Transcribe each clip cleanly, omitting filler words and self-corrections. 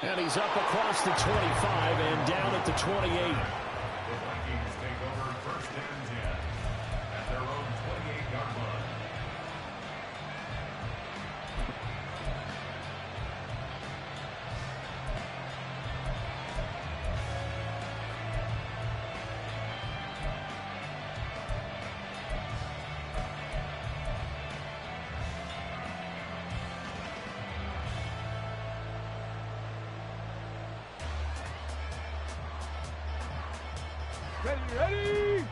And he's up across the 25 and down at the 28. The Vikings take over first and 10 at their own 28-yard line. Ready!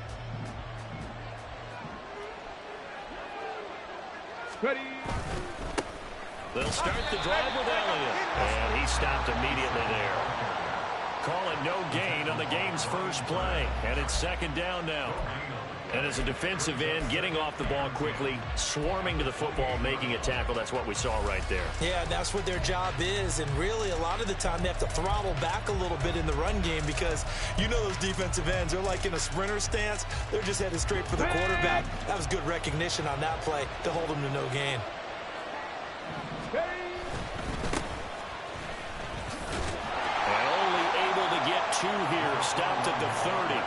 Ready! They'll start the drive with Elliott. And he stopped immediately there. Call it no gain on the game's first play. And it's second down now. And as a defensive end, getting off the ball quickly, swarming to the football, making a tackle, that's what we saw right there. Yeah, that's what their job is. And really, a lot of the time, they have to throttle back a little bit in the run game because you know those defensive ends, they're like in a sprinter stance. They're just headed straight for the quarterback. That was good recognition on that play to hold them to no gain. Only able to get two here, stopped at the 30.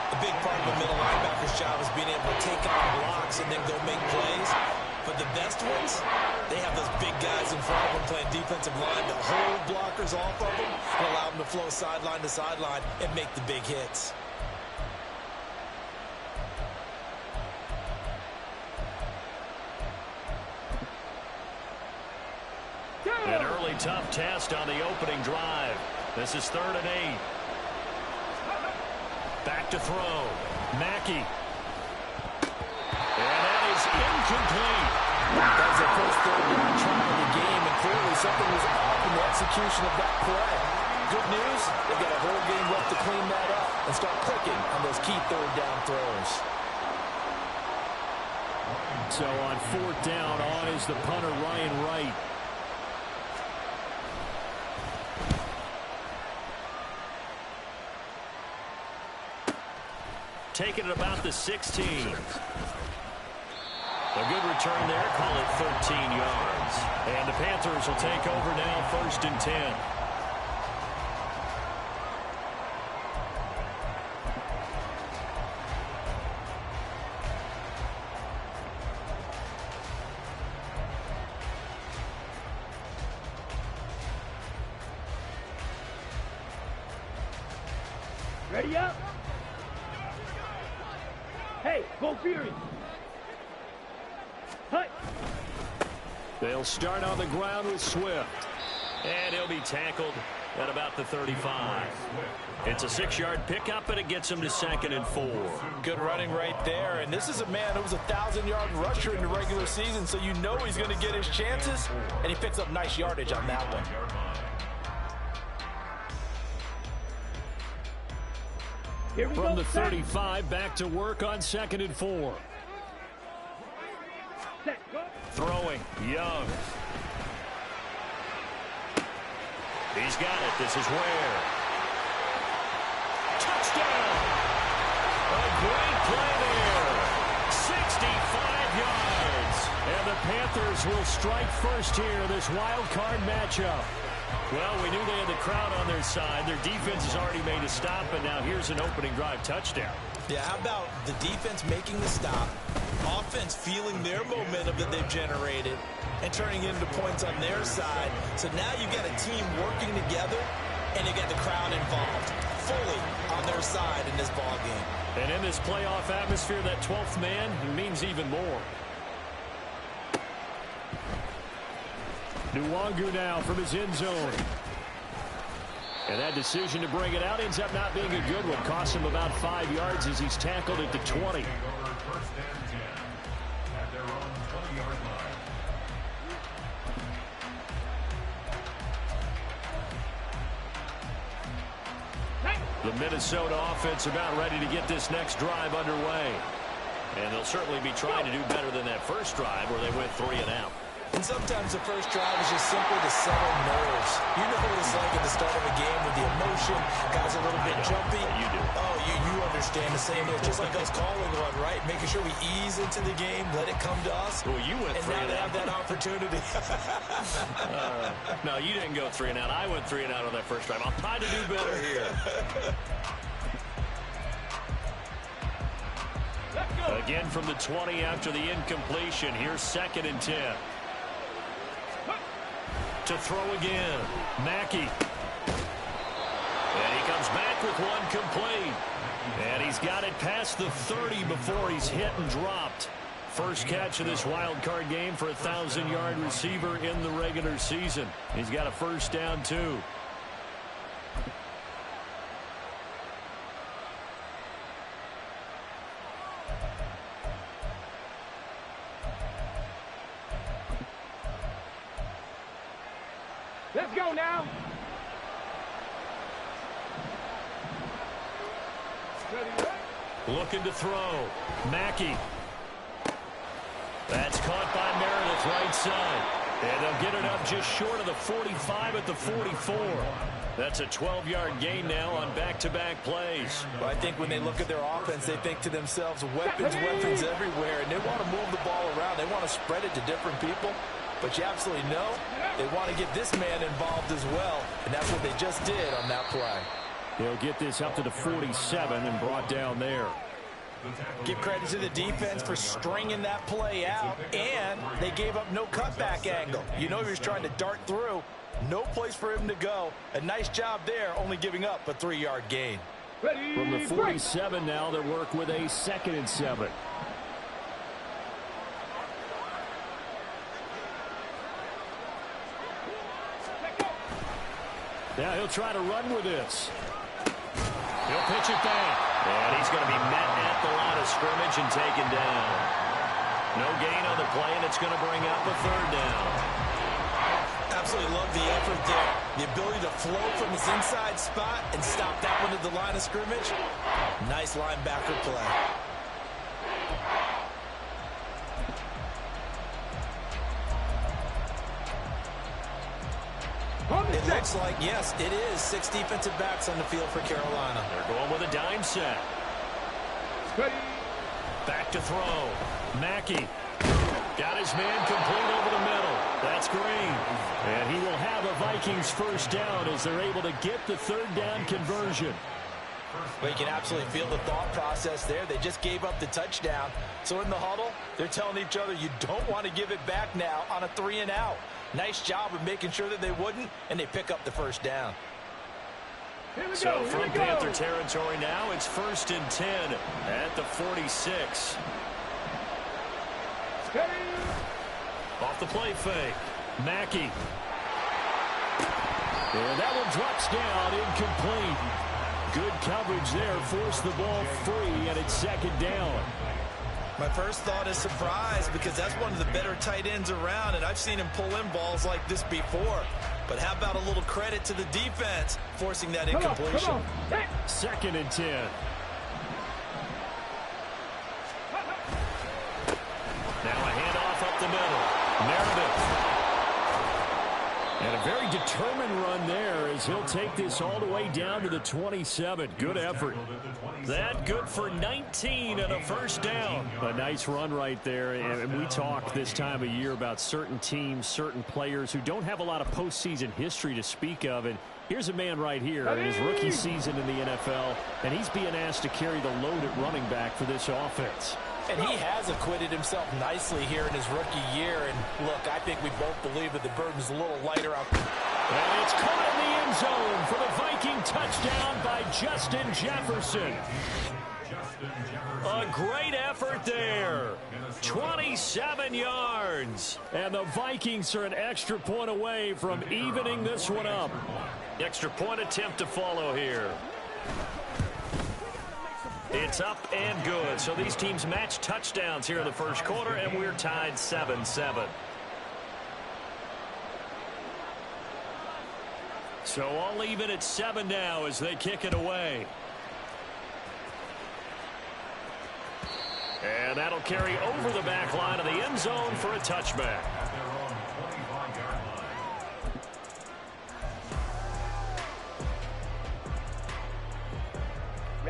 A big part of the middle linebacker's job is being able to take on blocks and then go make plays. But the best ones, they have those big guys in front of them playing defensive line to hold blockers off of them and allow them to flow sideline to sideline and make the big hits. An early tough test on the opening drive. This is 3rd and 8. Back to throw. Mackey. And that is incomplete. That was the first third down try of the game, and clearly something was off in the execution of that play. Good news, they've got a whole game left to clean that up and start clicking on those key third down throws. So on 4th down, on is the punter, Ryan Wright. Taking it about the 16. A good return there. Call it 13 yards. And the Panthers will take over now, 1st and 10. Ready up! Hey, go Fury! Hey! They'll start on the ground with Swift. And he'll be tackled at about the 35. It's a 6-yard pickup, and it gets him to 2nd and 4. Good running right there. And this is a man who was a 1,000-yard rusher in the regular season, so you know he's going to get his chances. And he picks up nice yardage on that one. From the 35, back to work on 2nd and 4. Throwing, Young. He's got it. This is Ware. Touchdown! A great play there. 65 yards. And the Panthers will strike first here, this wild card matchup. Well, we knew they had the crowd on their side. Their defense has already made a stop, and now here's an opening drive touchdown. Yeah, how about the defense making the stop, offense feeling their momentum that they've generated, and turning into points on their side. So now you've got a team working together, and you got the crowd involved, fully on their side in this ball game. And in this playoff atmosphere, that 12th man means even more. Nwangu now from his end zone. And that decision to bring it out ends up not being a good one. Costs him about 5 yards as he's tackled at the 20. The Minnesota offense about ready to get this next drive underway. And they'll certainly be trying to do better than that first drive where they went 3 and out. And sometimes the first drive is just simply to settle nerves. You know, as it's like at the start of a game with the emotion. Guys are a little bit jumpy. You do. Oh, you understand the same way. Just like us calling one, right? Making sure we ease into the game, let it come to us. Well, you went and 3 now and they out. have that opportunity. No, you didn't go 3 and out. I went 3 and out on that first drive. I'll try to do better here. Again from the 20 after the incompletion. Here's 2nd and 10. To throw again. Mackey. And he comes back with one complete. And he's got it past the 30 before he's hit and dropped. First catch of this wild card game for a 1,000-yard receiver in the regular season. He's got a first down, too. Let's go now. Looking to throw. Mackey. That's caught by Meredith right side. And they'll get it up just short of the 45 at the 44. That's a 12-yard gain now on back-to-back plays. Well, I think when they look at their offense, they think to themselves, weapons everywhere, and they want to move the ball around. They want to spread it to different people. But you absolutely know they want to get this man involved as well, and that's what they just did on that play. They'll get this up to the 47 and brought down there. Give credit to the defense for stringing that play out, and they gave up no cutback angle. You know he was trying to dart through. No place for him to go. A nice job there, only giving up a 3-yard gain. From the 47 now, they work with a 2nd and 7. Now he'll try to run with this. He'll pitch it back. And he's going to be met at the line of scrimmage and taken down. No gain on the play, and it's going to bring up a 3rd down. Absolutely love the effort there. The ability to flow from his inside spot and stop that one at the line of scrimmage. Nice linebacker play. It looks like, yes, it is 6 defensive backs on the field for Carolina. They're going with a dime set. Back to throw. Mackey. Got his man complete over the middle. That's Green. And he will have a Vikings first down as they're able to get the 3rd down conversion. Well, you can absolutely feel the thought process there. They just gave up the touchdown. So in the huddle, they're telling each other, you don't want to give it back now on a 3 and out. Nice job of making sure that they wouldn't, and they pick up the first down. So from Panther territory now, it's 1st and 10 at the 46. Off the play fake. Mackey. And that one drops down, incomplete. Good coverage there, forced the ball free, and it's 2nd down. My first thought is surprise, because that's one of the better tight ends around, and I've seen him pull in balls like this before. But how about a little credit to the defense forcing that incompletion? Come on. 2nd and 10. Now a handoff up the middle. Meredith. And a very determined run there as he'll take this all the way down to the 27. Good effort. That good for 19 and a first down. A nice run right there. And we talk this time of year about certain teams, certain players who don't have a lot of postseason history to speak of. And here's a man right here in his rookie season in the NFL, and he's being asked to carry the load at running back for this offense. And he has acquitted himself nicely here in his rookie year. And look, I think we both believe that the burden's a little lighter out. And it's caught in the end zone for the Viking touchdown by Justin Jefferson. A great effort there. 27 yards. And the Vikings are an extra point away from evening this one up. Extra point attempt to follow here. It's up and good. So these teams match touchdowns here in the first quarter, and we're tied 7-7. So all even at 7 now as they kick it away. And that'll carry over the back line of the end zone for a touchback.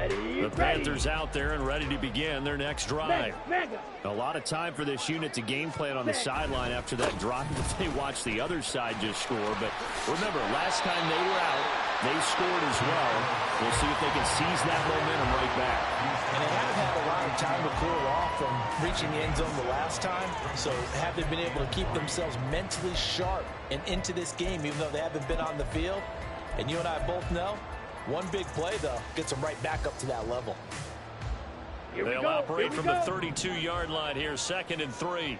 The Panthers out there and ready to begin their next drive. Mega. A lot of time for this unit to game plan on the sideline after that drive that they watched the other side just score. But remember, last time they were out, they scored as well. We'll see if they can seize that momentum right back. And they haven't had a lot of time to cool off from reaching the end zone the last time. So have they been able to keep themselves mentally sharp and into this game, even though they haven't been on the field? And you and I both know, one big play, though, gets them right back up to that level. They'll operate from the 32-yard line here, 2nd and 3.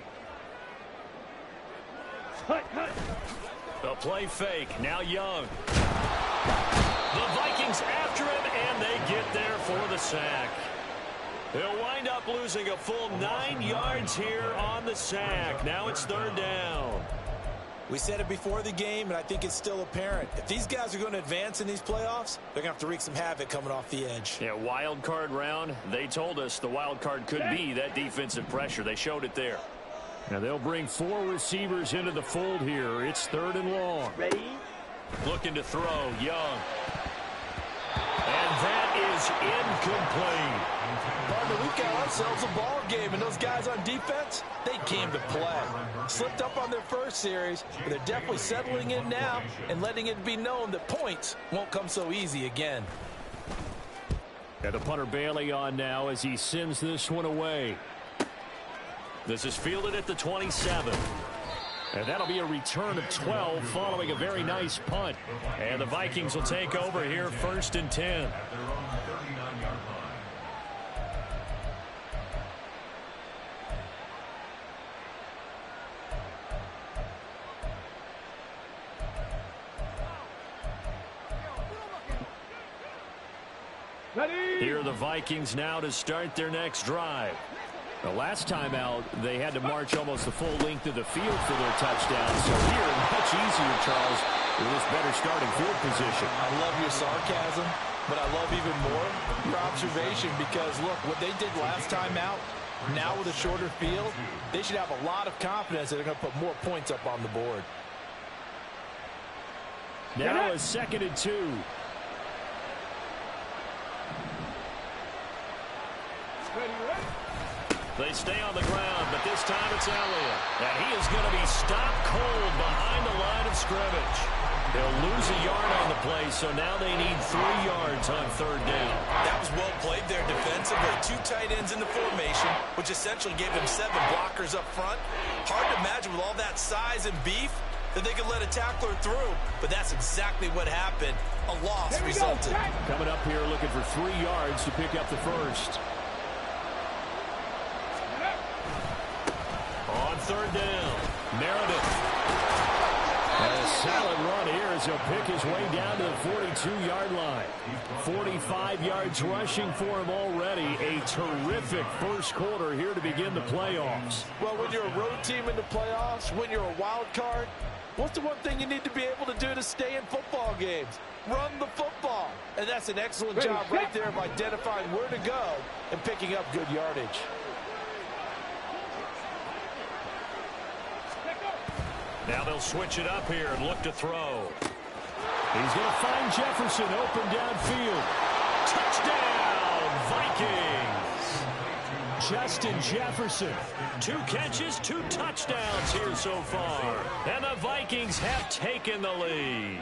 A play fake. Now Young. The Vikings after him, and they get there for the sack. They'll wind up losing a full 9 yards here on the sack. Now it's 3rd down. We said it before the game, and I think it's still apparent. If these guys are going to advance in these playoffs, they're going to have to wreak some havoc coming off the edge. Yeah, wild card round. They told us the wild card could be that defensive pressure. They showed it there. Now they'll bring 4 receivers into the fold here. It's 3rd and long. Ready? Looking to throw. Young. And that is incomplete. Partner, we've got ourselves a ball game, and those guys on defense, they came to play. Slipped up on their first series, but they're definitely settling in now and letting it be known that points won't come so easy again. And the punter Bailey on now as he sends this one away. This is fielded at the 27. And that'll be a return of 12 following a very nice punt. And the Vikings will take over here, 1st and 10. Here are the Vikings now to start their next drive. The last time out, they had to march almost the full length of the field for their touchdown. So here, much easier, Charles, with this better starting field position. I love your sarcasm, but I love even more your observation because, look, what they did last time out, now with a shorter field, they should have a lot of confidence that they're going to put more points up on the board. Now a 2nd and 2. They stay on the ground, but this time it's Elliott. And he is going to be stopped cold behind the line of scrimmage. They'll lose a yard on the play, so now they need 3 yards on 3rd down. That was well played there defensively. 2 tight ends in the formation, which essentially gave them 7 blockers up front. Hard to imagine with all that size and beef that they could let a tackler through, but that's exactly what happened. A loss resulted. Coming up here looking for 3 yards to pick up the first. On 3rd down, Meredith. And a solid run here as he'll pick his way down to the 42-yard line. 45 yards rushing for him already. A terrific first quarter here to begin the playoffs. Well, when you're a road team in the playoffs, when you're a wild card, what's the one thing you need to be able to do to stay in football games? Run the football. And that's an excellent job right there of identifying where to go and picking up good yardage. Now they'll switch it up here and look to throw. He's going to find Jefferson open downfield. Touchdown, Vikings! Justin Jefferson. 2 catches, 2 touchdowns here so far. And the Vikings have taken the lead.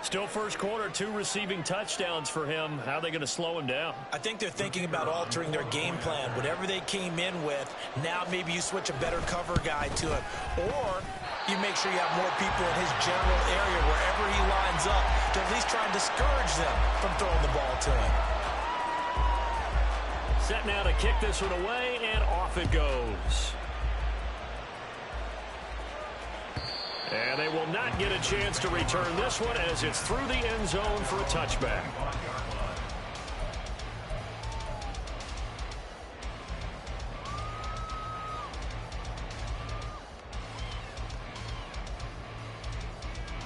Still first quarter, 2 receiving touchdowns for him. How are they going to slow him down? I think they're thinking about altering their game plan. Whatever they came in with, now maybe you switch a better cover guy to it. Or you make sure you have more people in his general area wherever he lines up to at least try and discourage them from throwing the ball to him. Set now to kick this one away, and off it goes. And they will not get a chance to return this one as it's through the end zone for a touchback.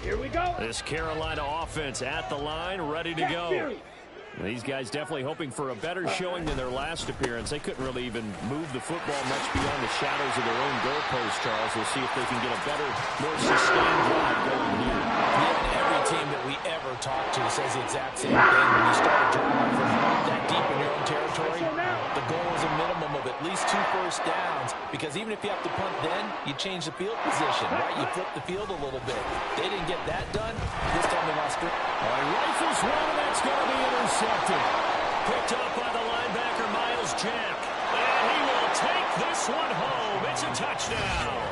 Here we go. This Carolina offense at the line, ready to go. These guys definitely hoping for a better showing than their last appearance. They couldn't really even move the football much beyond the shadows of their own goalpost, Charles. We'll see if they can get a better, more sustained drive going here. Yeah, every team that we ever talked to says the exact same thing. When you start a drive from that deep in your own territory, the goal is a minimum of at least 2 first downs, because even if you have to punt then, you change the field position, right? You flip the field a little bit. They didn't get that done. This time they lost it. Rifles one, and that's going to be intercepted. Picked up by the linebacker, Miles Jack. And he will take this one home. It's a touchdown.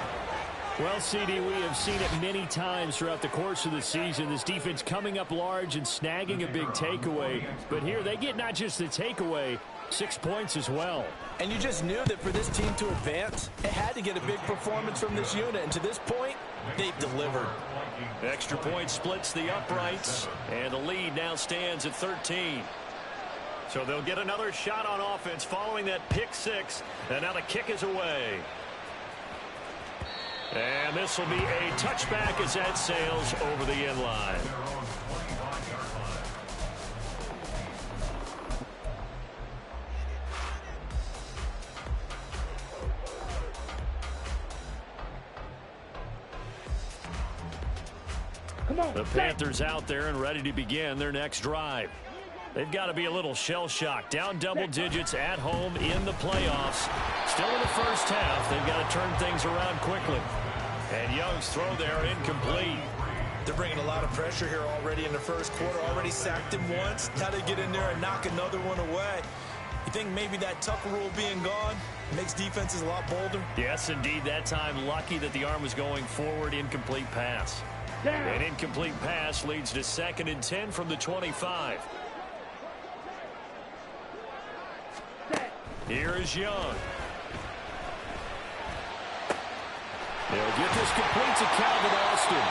Well, CD, we have seen it many times throughout the course of the season. This defense coming up large and snagging a big takeaway. But here they get not just the takeaway, 6 points as well. And you just knew that for this team to advance, it had to get a big performance from this unit. And to this point, they've delivered. Extra point splits the uprights, and the lead now stands at 13. So they'll get another shot on offense following that pick six. And now the kick is away. And this will be a touchback as that sails over the end line. Come on, the Panthers out there and ready to begin their next drive. They've got to be a little shell-shocked. Down double digits at home in the playoffs. Still in the first half. They've got to turn things around quickly. And Young's throw there incomplete. They're bringing a lot of pressure here already in the first quarter. Already sacked him once. Now they get in there and knock another one away. You think maybe that Tucker rule being gone makes defenses a lot bolder? Yes, indeed. That time lucky that the arm was going forward. Incomplete pass. An incomplete pass leads to 2nd and 10 from the 25. Here is Young. They'll get this complete to Calvin Austin.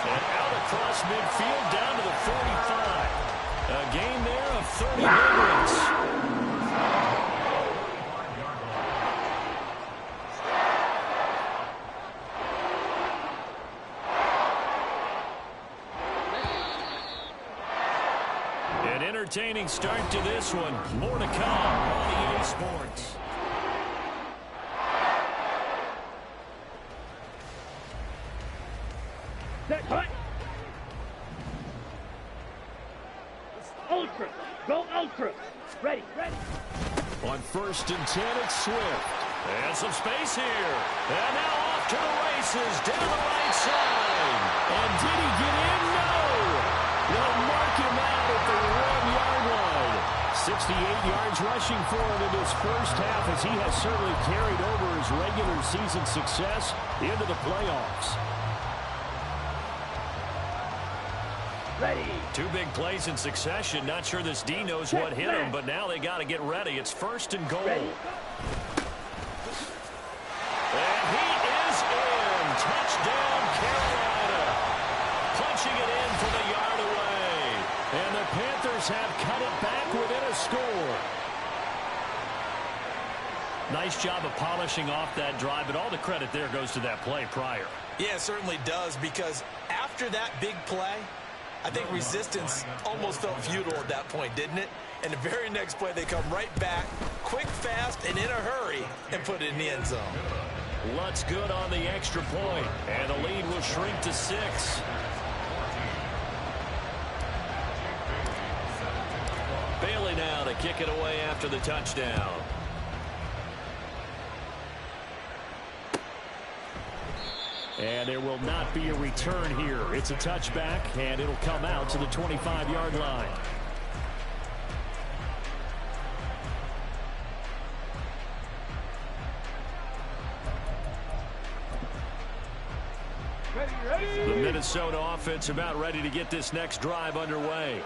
And out across midfield down to the 45. A gain there of 30 yards. An entertaining start to this one. More to come on EA Sports. Ultra. Go Ultra. Ready. On 1st and 10, it's Swift. And some space here. And now off to the races down the right side. And did he get in? No. They'll mark him out at the 1-yard line. 68 yards rushing for him in this first half, as he has certainly carried over his regular season success into the playoffs. Ready. 2 big plays in succession. Not sure this D knows what hit him, but now they got to get ready. It's 1st and goal. Ready. And he is in. Touchdown, Carolina. Punching it in from a yard away. And the Panthers have cut it back within a score. Nice job of polishing off that drive, but all the credit there goes to that play prior. Yeah, it certainly does, because after that big play, I think resistance almost felt futile at that point, didn't it? And the very next play, they come right back, quick, fast, and in a hurry, and put it in the end zone. Lutz good on the extra point, and the lead will shrink to 6. Bailey now to kick it away after the touchdown. And there will not be a return here. It's a touchback, and it'll come out to the 25-yard line. The Minnesota offense about ready to get this next drive underway.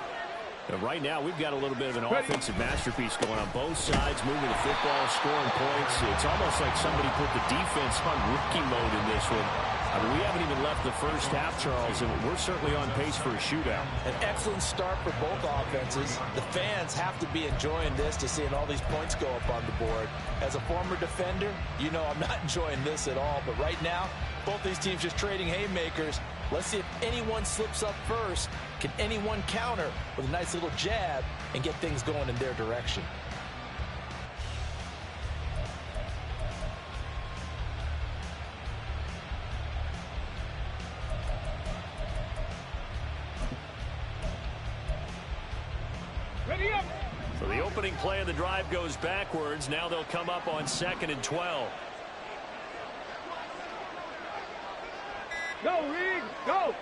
And right now, we've got a little bit of an offensive masterpiece going on both sides, moving the football, scoring points. It's almost like somebody put the defense on rookie mode in this one. I mean, we haven't even left the first half, Charles, and we're certainly on pace for a shootout. An excellent start for both offenses. The fans have to be enjoying this to seeing all these points go up on the board. As a former defender, you know I'm not enjoying this at all. But right now, both these teams just trading haymakers. Let's see if anyone slips up first. Can anyone counter with a nice little jab and get things going in their direction? opening play of the drive goes backwards. Now they'll come up on 2nd and 12. Go, Reed, go!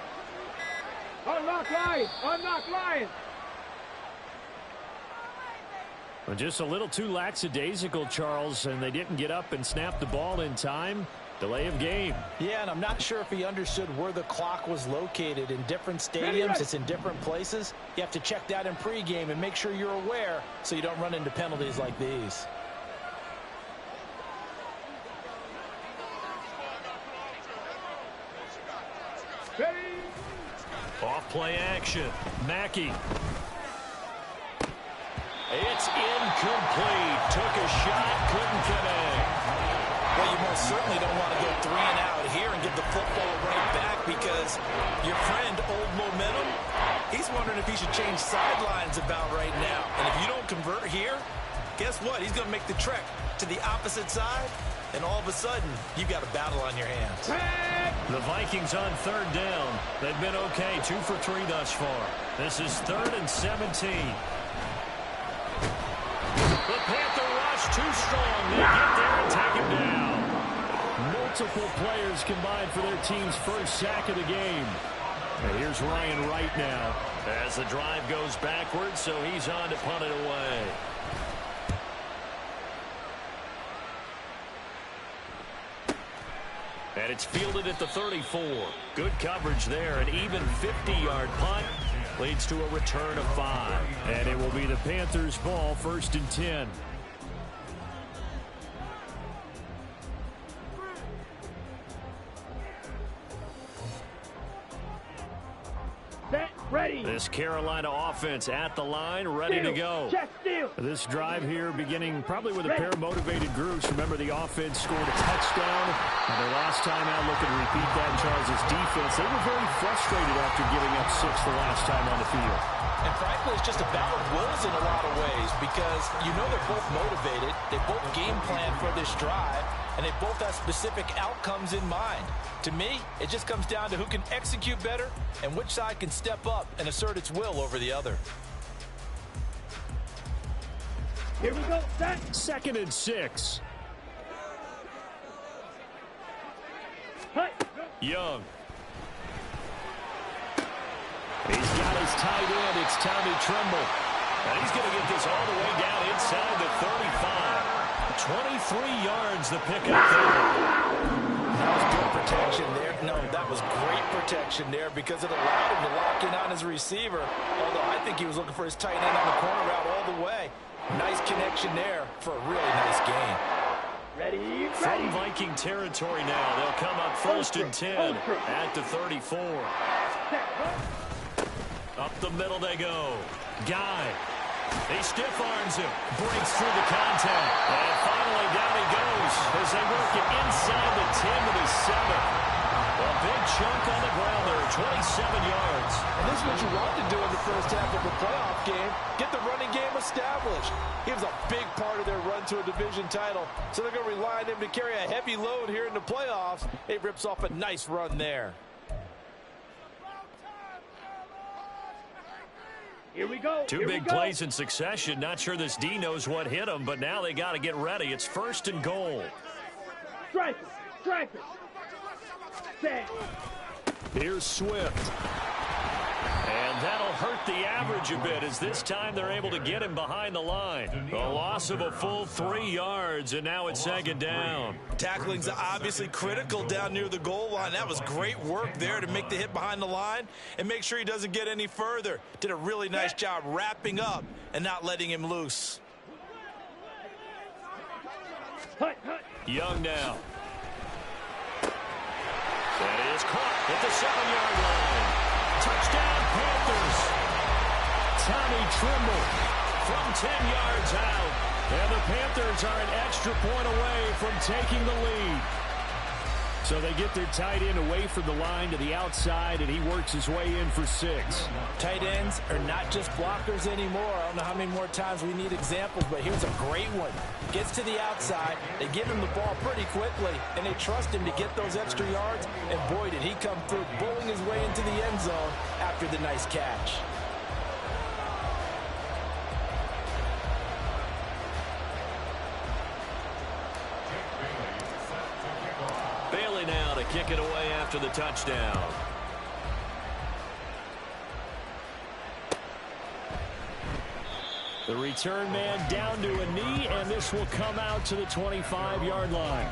Unlock line! Unlock line! Well, just a little too lackadaisical, Charles, and they didn't get up and snap the ball in time. Delay of game. Yeah, and I'm not sure if he understood where the clock was located. In different stadiums, it's in different places. You have to check that in pregame and make sure you're aware so you don't run into penalties like these. Off play action. Mackey. It's incomplete. Took a shot, couldn't connect. Well, you most certainly don't want to go 3 and out here and give the football right back because your friend, Old Momentum, he's wondering if he should change sidelines about right now. And if you don't convert here, guess what? He's going to make the trek to the opposite side, and all of a sudden, you've got a battle on your hands. The Vikings on 3rd down. They've been okay, 2 for 3 thus far. This is 3rd and 17. The Panther rush too strong. They get there and take him down. Multiple players combined for their team's first sack of the game. And here's Ryan Wright now as the drive goes backwards, so he's on to punt it away. And it's fielded at the 34. Good coverage there. An even 50-yard punt leads to a return of 5. And it will be the Panthers' ball, 1st and 10. Set, ready. This Carolina offense at the line, ready to go. Check, steal. This drive here beginning probably with a pair of motivated groups. Remember, the offense scored a touchdown. And their last time out, looking to repeat that in Charles' defense. They were very frustrated after giving up 6 the last time on the field. And frankly, it's just a battle of wills in a lot of ways because you know they're both motivated. They both game plan for this drive, and they both have specific outcomes in mind. To me, it just comes down to who can execute better and which side can step up and assert its will over the other. Here we go, set. 2nd and 6. Hut. Young. He's got his tight end. It's Tommy Tremble. And he's going to get this all the way down inside the 35. 23 yards the pickup there. That was good protection there. No, that was great protection there because it allowed him to lock in on his receiver. Although I think he was looking for his tight end on the corner route all the way. Nice connection there for a really nice gain. Ready, From Viking territory now, they'll come up 1st and 10 at the 34. Up the middle they go. Guy. He stiff arms him. Breaks through the contact. And finally down he goes as they work it inside the 10 to the 7. A big chunk on the ground there, 27 yards. And this is what you want to do in the first half of a playoff game. Get the running game established. He was a big part of their run to a division title. So they're going to rely on him to carry a heavy load here in the playoffs. He rips off a nice run there. Here we go. Two big plays in succession. Not sure this D knows what hit him, but now they got to get ready. It's 1st and goal. Strike it. Strike it. Set. Here's Swift. And that'll hurt the average a bit as this time they're able to get him behind the line. A loss of a full 3 yards, and now it's 2nd down. Tackling's obviously critical down near the goal line. That was great work there to make the hit behind the line and make sure he doesn't get any further. Did a really nice job wrapping up and not letting him loose. Young now. That is caught at the 7-yard line. Touchdown, Panthers. Tommy Tremble from 10 yards out. And the Panthers are an extra point away from taking the lead. So they get their tight end away from the line to the outside, and he works his way in for 6. Tight ends are not just blockers anymore. I don't know how many more times we need examples, but here's a great one. Gets to the outside, they give him the ball pretty quickly, and they trust him to get those extra yards, and boy, did he come through, bowling his way into the end zone after the nice catch. kick it away after the touchdown. The return man down to a knee, and this will come out to the 25-yard line.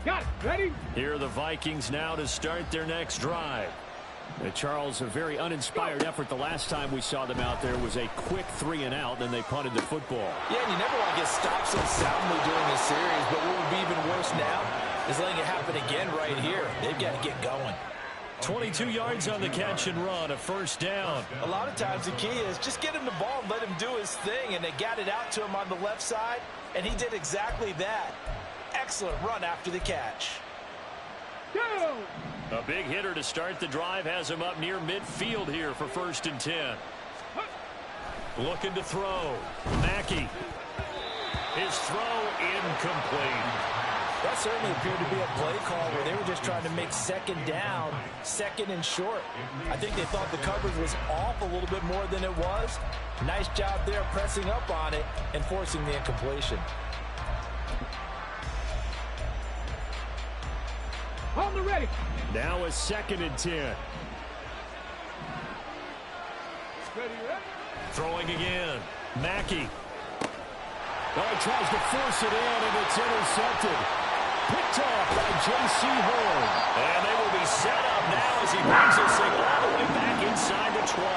Got it. Ready? Here are the Vikings now to start their next drive. Charles, a very uninspired effort. The last time we saw them out there was a quick 3-and-out, then they punted the football. Yeah, and you never want to get stopped so soundly during the series, but what would be even worse now is letting it happen again right here. They've got to get going. 22 yards on the catch and run, a first down. A lot of times the key is just get him the ball and let him do his thing, and they got it out to him on the left side, and he did exactly that. Excellent run after the catch. Go! A big hitter to start the drive has him up near midfield here for 1st and 10. Looking to throw. Mackey. His throw incomplete. That certainly appeared to be a play call where they were just trying to make second down, second and short. I think they thought the coverage was off a little bit more than it was. Nice job there pressing up on it and forcing the incompletion. On the ready. Now a 2nd and 10. Ready, ready. Throwing again. Mackey. Oh, he tries to force it in, and it's intercepted. Picked off by J.C. Horn. And they will be set up now as he brings this thing all the way back inside the 20.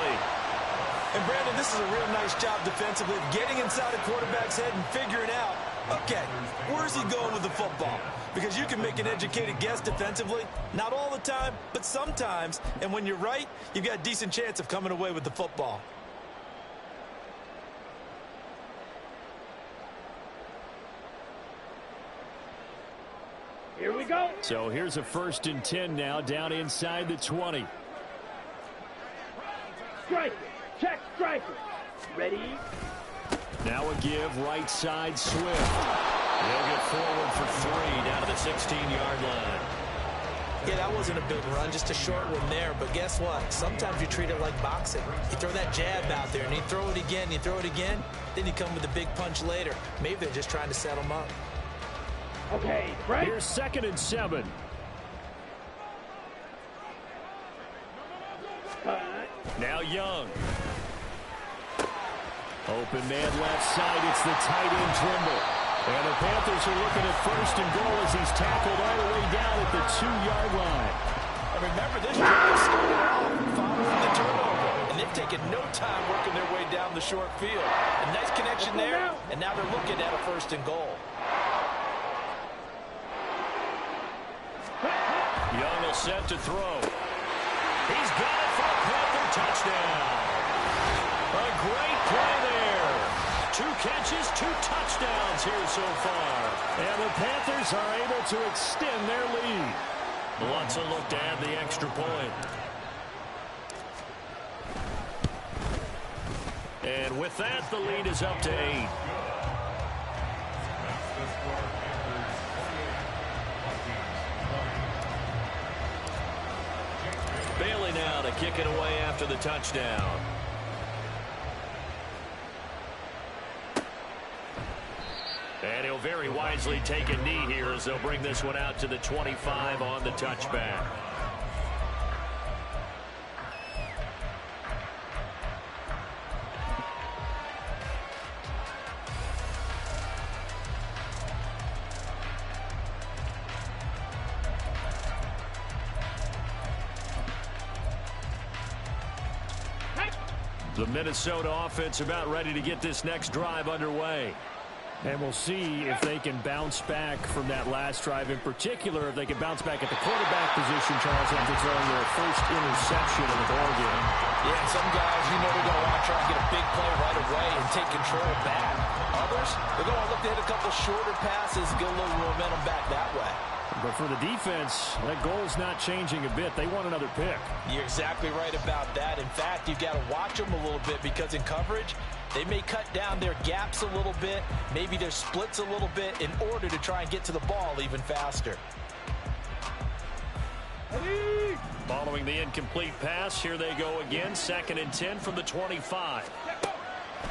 And, Brandon, this is a real nice job defensively, getting inside a quarterback's head and figuring out, okay, where's he going with the football? Because you can make an educated guess defensively, not all the time, but sometimes. And when you're right, you've got a decent chance of coming away with the football. Here we go. So here's a 1st and 10 now, down inside the 20. Striker. Check striker. Ready? Now a give, right side, Swift. He'll get forward for 3 down to the 16-yard line. Yeah, that wasn't a big run, just a short one there. But guess what? Sometimes you treat it like boxing. You throw that jab out there, and you throw it again, you throw it again, then you come with a big punch later. Maybe they're just trying to set them up. Okay, right. Here's 2nd and 7. Now Young. Open man left side. It's the tight end Trimble. And the Panthers are looking at 1st and goal as he's tackled all the way down at the 2-yard line. And remember, this drive started off following the turnover. And they've taken no time working their way down the short field. A nice connection there, and now they're looking at a 1st and goal. Young will set to throw. He's got it for a Panther touchdown. A great play there. 2 catches, 2 touchdowns here so far. And the Panthers are able to extend their lead. Wants a look to add the extra point. And with that, the lead is up to 8. Bailey now to kick it away after the touchdown. And he'll very wisely take a knee here as they'll bring this one out to the 25 on the touchback. The Minnesota offense about ready to get this next drive underway. And we'll see if they can bounce back from that last drive. In particular, if they can bounce back at the quarterback position, Charles, after throwing their first interception in the ball game. Yeah, some guys, you know, they're going to want to try and get a big play right away and take control back. Others, they're going to look to hit a couple shorter passes, get a little momentum back that way. But for the defense, that goal's not changing a bit. They want another pick. You're exactly right about that. In fact, you've got to watch them a little bit because in coverage, they may cut down their gaps a little bit, maybe their splits a little bit in order to try and get to the ball even faster. Following the incomplete pass, here they go again. 2nd and 10 from the 25.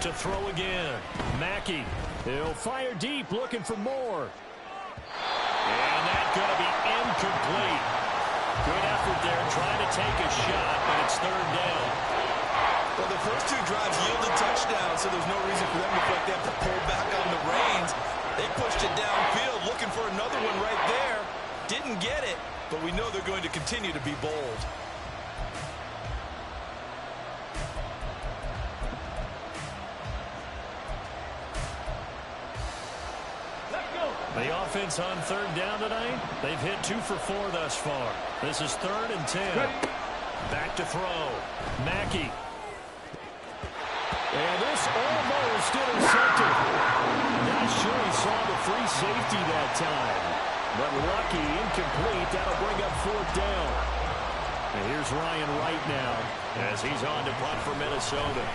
To throw again. Mackey. He'll fire deep, looking for more. And that's going to be incomplete. Good effort there, trying to take a shot, but it's 3rd down. Well, the first 2 drives yielded touchdowns, so there's no reason for them to feel like they have to pull back on the reins. They pushed it downfield, looking for another one right there. Didn't get it, but we know they're going to continue to be bold. The offense on 3rd down tonight, they've hit 2 for 4 thus far. This is 3rd and 10. Back to throw. Mackey. And this almost intercepted. Not sure he saw the free safety that time. But lucky, incomplete. That'll bring up 4th down. And here's Ryan Wright now as he's on to punt for Minnesota.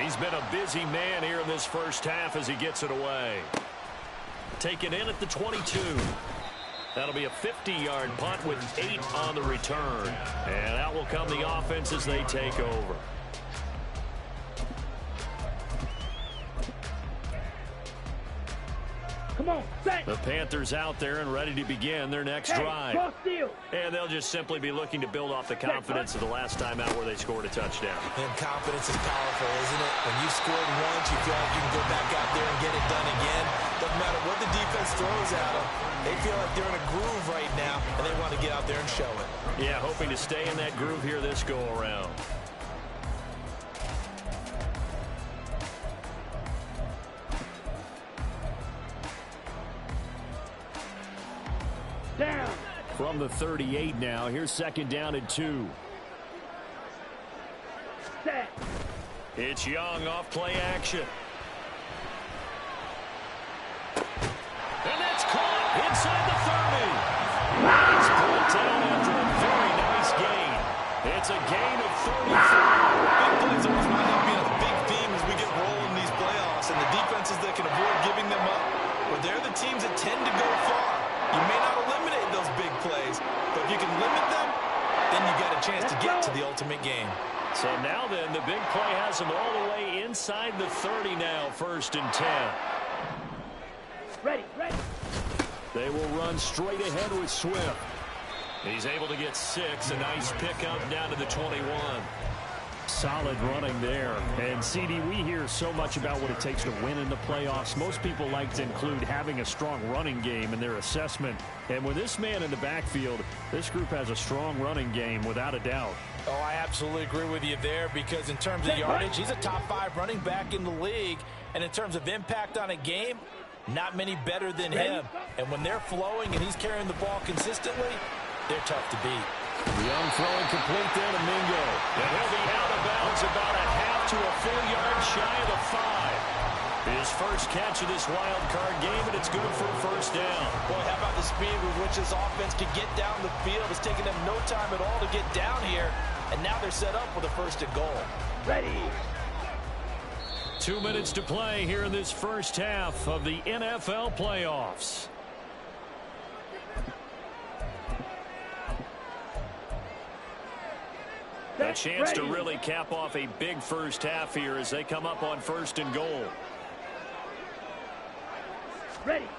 He's been a busy man here in this first half as he gets it away. Taken in at the 22. That'll be a 50-yard punt with 8 on the return. And out will come the offense as they take over. Come on, set. The Panthers out there and ready to begin their next drive. And they'll just simply be looking to build off the confidence of the last time out where they scored a touchdown. And confidence is powerful, isn't it? When you scored once, you feel like you can go back out there and get it done again. Doesn't matter what the defense throws at them. They feel like they're in a groove right now, and they want to get out there and show it. Yeah, hoping to stay in that groove here this go-around. Down. From the 38 now, here's 2nd down and 2. Set. It's Young off play action. And that's caught inside the 30. It's pulled down after a very nice gain. It's a gain of 34. Big plays always wind up being a big theme as we get rolling in these playoffs, and the defenses that can avoid giving them up, but they're the teams that tend to go far. You may not eliminate those big plays, but if you can limit them, then you got a chance to get to the ultimate game. So now then, the big play has them all the way inside the 30 now, 1st and 10. Ready. They will run straight ahead with Swift. He's able to get 6, a nice pickup down to the 21. Solid running there. And, CD, we hear so much about what it takes to win in the playoffs. Most people like to include having a strong running game in their assessment. And with this man in the backfield, this group has a strong running game without a doubt. Oh, I absolutely agree with you there because in terms of yardage, he's a top 5 running back in the league. And in terms of impact on a game, not many better than him. And when they're flowing and he's carrying the ball consistently, they're tough to beat. Young throwing complete there to Mingo. And he'll be out of bounds about a half to a full yard shy of the 5. His first catch of this wild card game, and it's good for a 1st down. Boy, how about the speed with which this offense can get down the field? It's taken them no time at all to get down here, and now they're set up with a 1st and goal. Ready. 2 minutes to play here in this first half of the NFL playoffs. A chance to really cap off a big first half here as they come up on 1st and goal. Ready.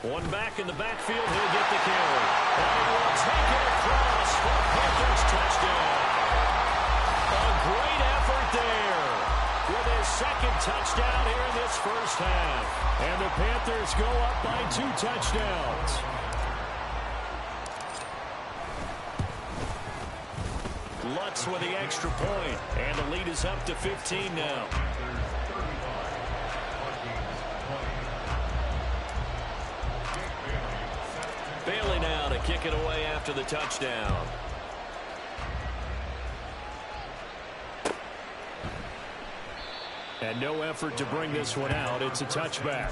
One back in the backfield, he'll get the carry. And he will take it across for a Panthers touchdown. A great effort there with his 2nd touchdown here in this first half. And the Panthers go up by 2 touchdowns. Lutz with the extra point, and the lead is up to 15 now. Bailey now to kick it away after the touchdown. And no effort to bring this one out. It's a touchback.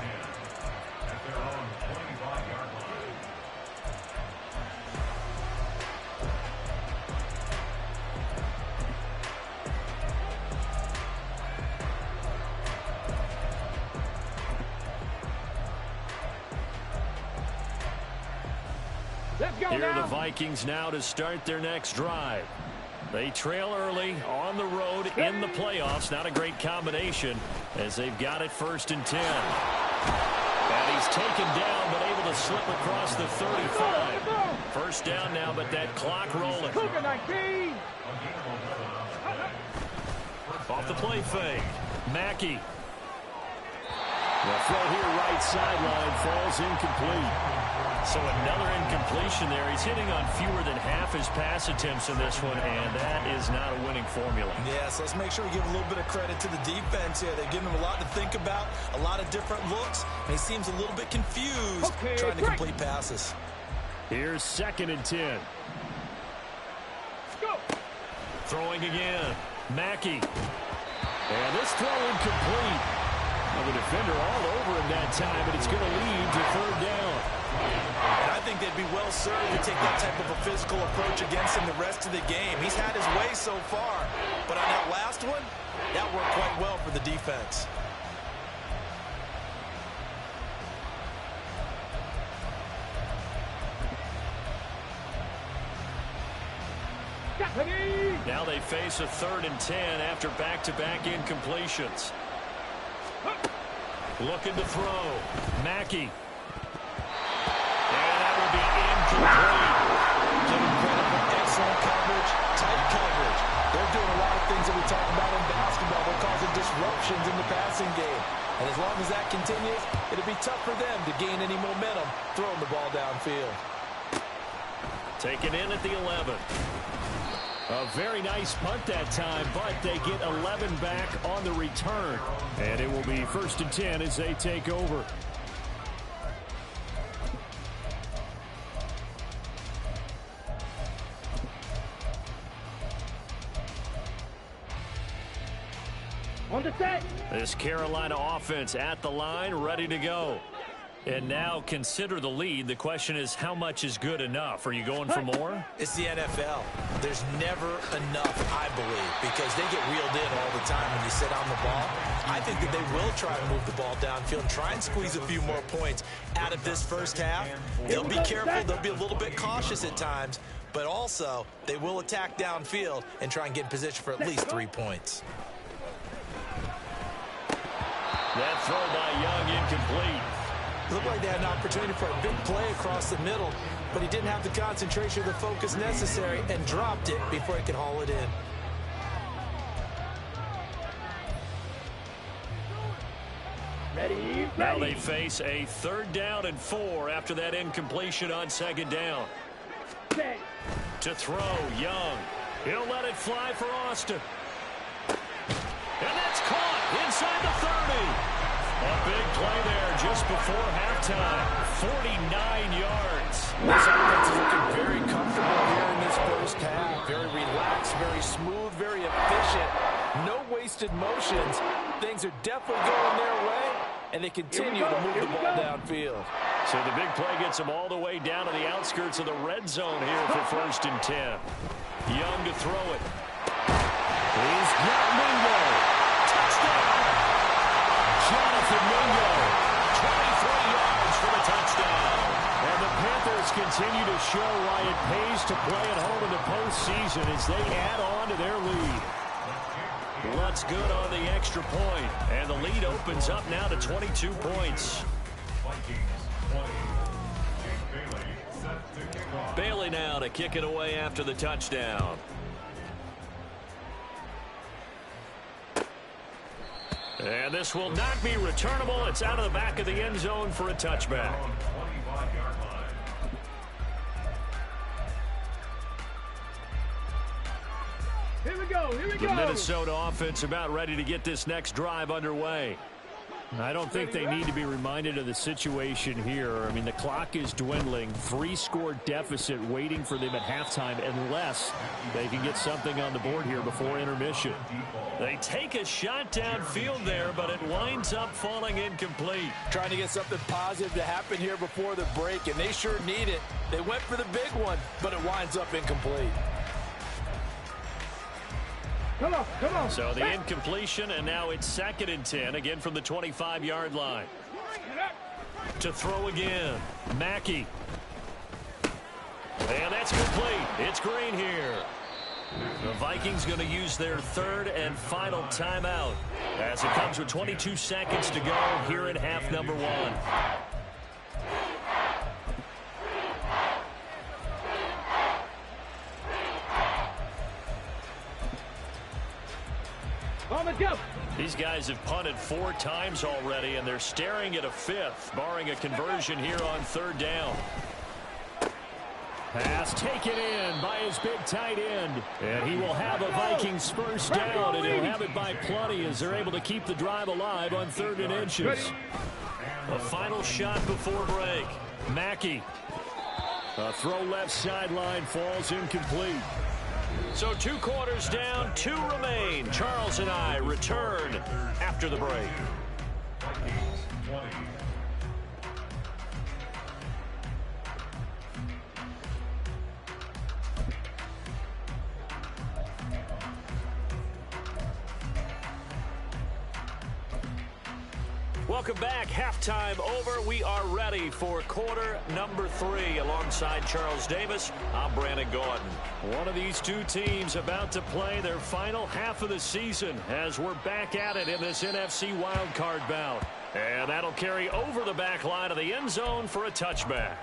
Here are the Vikings now to start their next drive. They trail early on the road in the playoffs. Not a great combination as they've got it 1st and 10. And he's taken down but able to slip across the 35. 1st down now, but that clock rolling. Off the play fake. Mackey. The throw here right sideline falls incomplete. So another incompletion there. He's hitting on fewer than half his pass attempts in this one, and that is not a winning formula. Yes, let's make sure we give a little bit of credit to the defense here. They've given him a lot to think about, a lot of different looks, and he seems a little bit confused trying to complete passes. Here's 2nd and 10. Go. Throwing again. Mackey. And this throw incomplete. Well, the defender all over him that time, but it's going to lead to 3rd down. And I think they'd be well served to take that type of a physical approach against him the rest of the game. He's had his way so far, but on that last one, that worked quite well for the defense. Now they face a 3rd and 10 after back-to-back incompletions. Looking to throw. Mackey. And that will be incomplete. Give him credit for excellent coverage, tight coverage. They're doing a lot of things that we talk about in basketball. They're causing disruptions in the passing game. And as long as that continues, it'll be tough for them to gain any momentum throwing the ball downfield. Taken in at the 11. A very nice punt that time, but they get 11 back on the return. And it will be 1st and 10 as they take over. On the set. This Carolina offense at the line, ready to go. And now consider the lead. The question is, how much is good enough? Are you going for more? It's the NFL. There's never enough, I believe, because they get reeled in all the time when you sit on the ball. I think that they will try to move the ball downfield and try and squeeze a few more points out of this first half. They'll be careful. They'll be a little bit cautious at times, but also they will attack downfield and try and get in position for at least 3 points. That throw by Young incomplete. It looked like they had an opportunity for a big play across the middle, but he didn't have the concentration or the focus necessary and dropped it before he could haul it in. Ready. Now they face a 3rd down and 4 after that incompletion on 2nd down. Set. To throw, Young. He'll let it fly for Austin. And that's caught inside the 30. A big play there just before halftime. 49 yards. This offense is looking very comfortable here in this first half. Very relaxed, very smooth, very efficient. No wasted motions. Things are definitely going their way, and they continue to move the ball downfield. So the big play gets them all the way down to the outskirts of the red zone here for 1st and 10. Young to throw it. He's got Mingo. Touchdown. Jonathan Mingo, 23 yards for the touchdown. And the Panthers continue to show why it pays to play at home in the postseason as they add on to their lead. What's good on the extra point, and the lead opens up now to 22 points. Bailey now to kick it away after the touchdown. And this will not be returnable. It's out of the back of the end zone for a touchback. Here we go. Here we go. The Minnesota offense about ready to get this next drive underway. I don't think they need to be reminded of the situation here. I mean, the clock is dwindling. 3-score deficit waiting for them at halftime unless they can get something on the board here before intermission. They take a shot downfield there, but it winds up falling incomplete. Trying to get something positive to happen here before the break, and they sure need it. They went for the big one, but it winds up incomplete. Come on, come on. So the incompletion, and now it's 2nd and 10, again from the 25-yard line. To throw again, Mackey. And that's complete. It's green here. The Vikings going to use their third and final timeout as it comes with 22 seconds to go here in half number one. These guys have punted 4 times already, and they're staring at a 5th, barring a conversion here on third down. Pass taken in by his big tight end. And he will have a Vikings first down, and he'll have it by plenty as they're able to keep the drive alive on 3rd and inches. A final shot before break. Mackey. A throw left sideline falls incomplete. So 2 quarters down, 2 remain. Charles and I return after the break. Welcome back. Halftime over. We are ready for quarter number 3. Alongside Charles Davis, I'm Brandon Gordon. One of these 2 teams about to play their final half of the season as we're back at it in this NFC Wildcard bout. And that'll carry over the back line of the end zone for a touchback.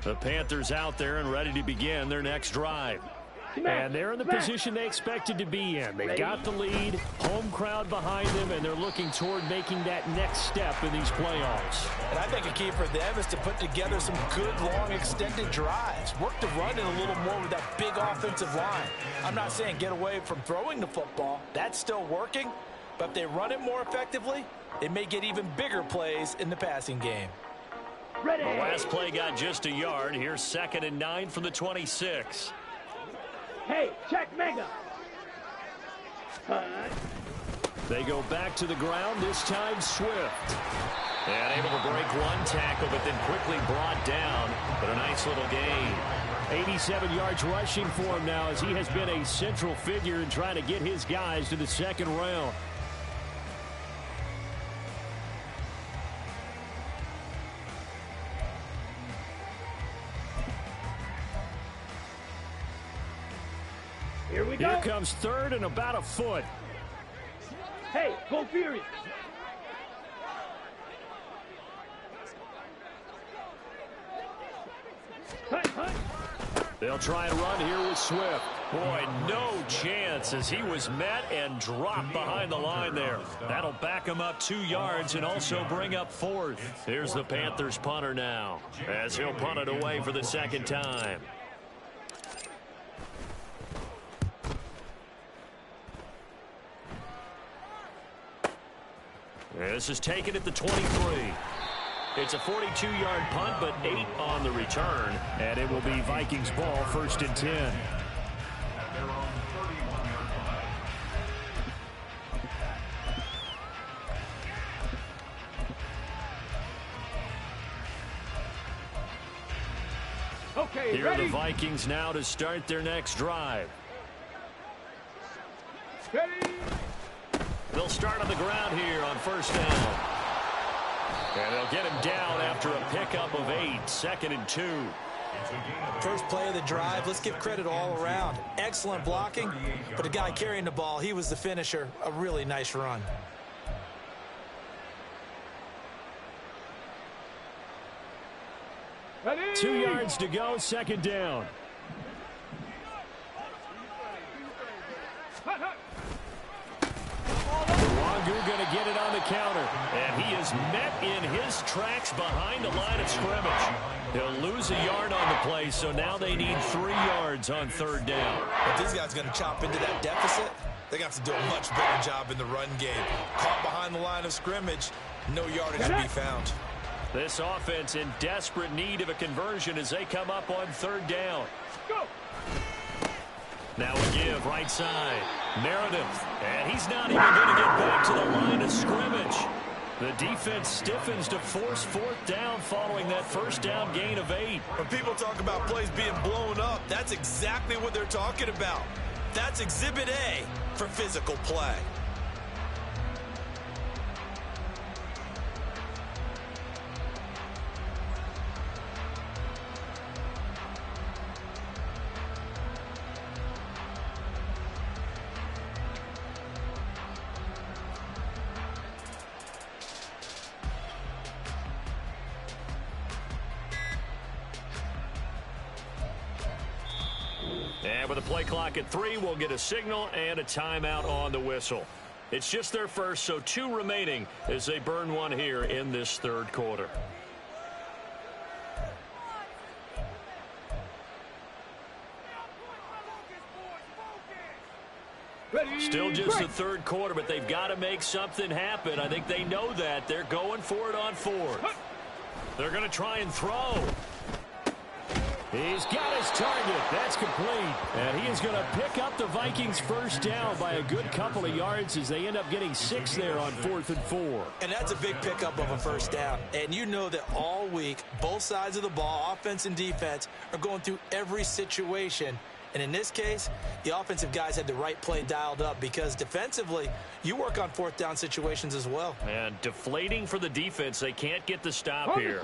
The Panthers out there and ready to begin their next drive. And they're in the position they expected to be in. They've got the lead, home crowd behind them, and they're looking toward making that next step in these playoffs. And I think a key for them is to put together some good, long, extended drives. Work the run in a little more with that big offensive line. I'm not saying get away from throwing the football. That's still working. But if they run it more effectively, it may get even bigger plays in the passing game. Ready. The last play got just a yard. Here's 2nd and 9 from the 26. Hey, check mega. They go back to the ground, this time Swift. And able to break 1 tackle, but then quickly brought down. But a nice little gain. 87 yards rushing for him now as he has been a central figure in trying to get his guys to the 2nd round. Here comes 3rd and about a foot. Hey, go Fury. They'll try and run here with Swift. Boy, no chance as he was met and dropped behind the line there. That'll back him up 2 yards and also bring up 4th. Here's the Panthers punter now as he'll punt it away for the 2nd time. This is taken at the 23. It's a 42-yard punt, but 8 on the return. And it will be Vikings ball, 1st and 10. Okay, here ready? are the Vikings now to start their next drive. Ready? They'll start on the ground here on 1st down. And they'll get him down after a pickup of 8, 2nd and 2. First play of the drive, let's give credit all around. Excellent blocking, but the guy carrying the ball, he was the finisher. A really nice run. Ready? 2 yards to go, 2nd down. Going to get it on the counter, and he is met in his tracks behind the line of scrimmage. He'll lose a yard on the play, so now they need 3 yards on 3rd down. If these guys are going to chop into that deficit, they're going to have to do a much better job in the run game. Caught behind the line of scrimmage, no yardage to be found. This offense in desperate need of a conversion as they come up on 3rd down. Go! Now a give, right side. Meredith, and he's not even going to get back to the line of scrimmage. The defense stiffens to force fourth down following that first down gain of 8. When people talk about plays being blown up, that's exactly what they're talking about. That's Exhibit A for physical play. And with the play clock at 3, we'll get a signal and a timeout on the whistle. It's just their first, so 2 remaining as they burn one here in this third quarter. Still just the third quarter, but they've got to make something happen. I think they know that. They're going for it on 4th. They're going to try and throw. He's got his target. That's complete. And he is going to pick up the Vikings first down by a good couple of yards as they end up getting 6 there on 4th and 4. And that's a big pickup of a first down. And you know that all week, both sides of the ball, offense and defense, are going through every situation. And in this case, the offensive guys had the right play dialed up because defensively, you work on 4th down situations as well. And deflating for the defense. They can't get the stop here.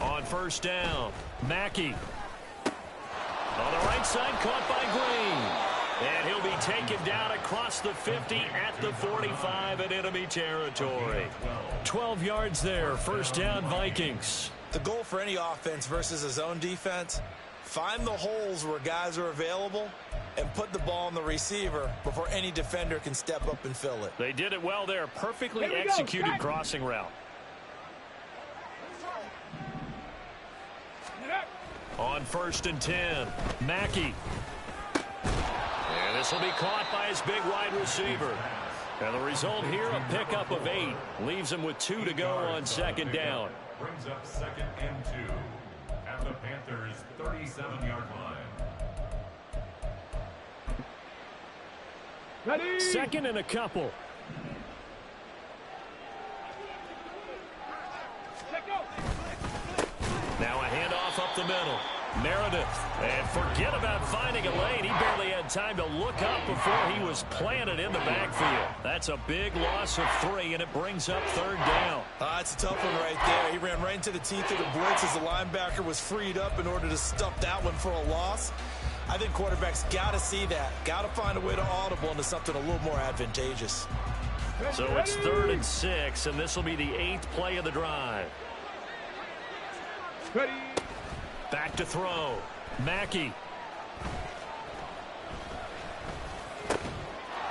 On first down, Mackey. On the right side, caught by Green. And he'll be taken down across the 50 at the 45 in enemy territory. 12 yards there, first down Vikings. The goal for any offense versus a zone defense, find the holes where guys are available and put the ball on the receiver before any defender can step up and fill it. They did it well there, perfectly executed crossing route. On first and 10, Mackey. And this will be caught by his big wide receiver. And the result here, a pickup of 8. Leaves him with 2 to go on second down. Brings up 2nd and 2 at the Panthers' 37-yard line. Second and a couple. Now a handoff up the middle. Meredith. And forget about finding a lane. He barely had time to look up before he was planted in the backfield. That's a big loss of 3, and it brings up third down. That's a tough one right there. He ran right into the teeth of the blitz as the linebacker was freed up in order to stuff that one for a loss. I think quarterbacks got to see that. Got to find a way to audible into something a little more advantageous. So it's 3rd and 6, and this will be the 8th play of the drive. Back to throw. Mackey.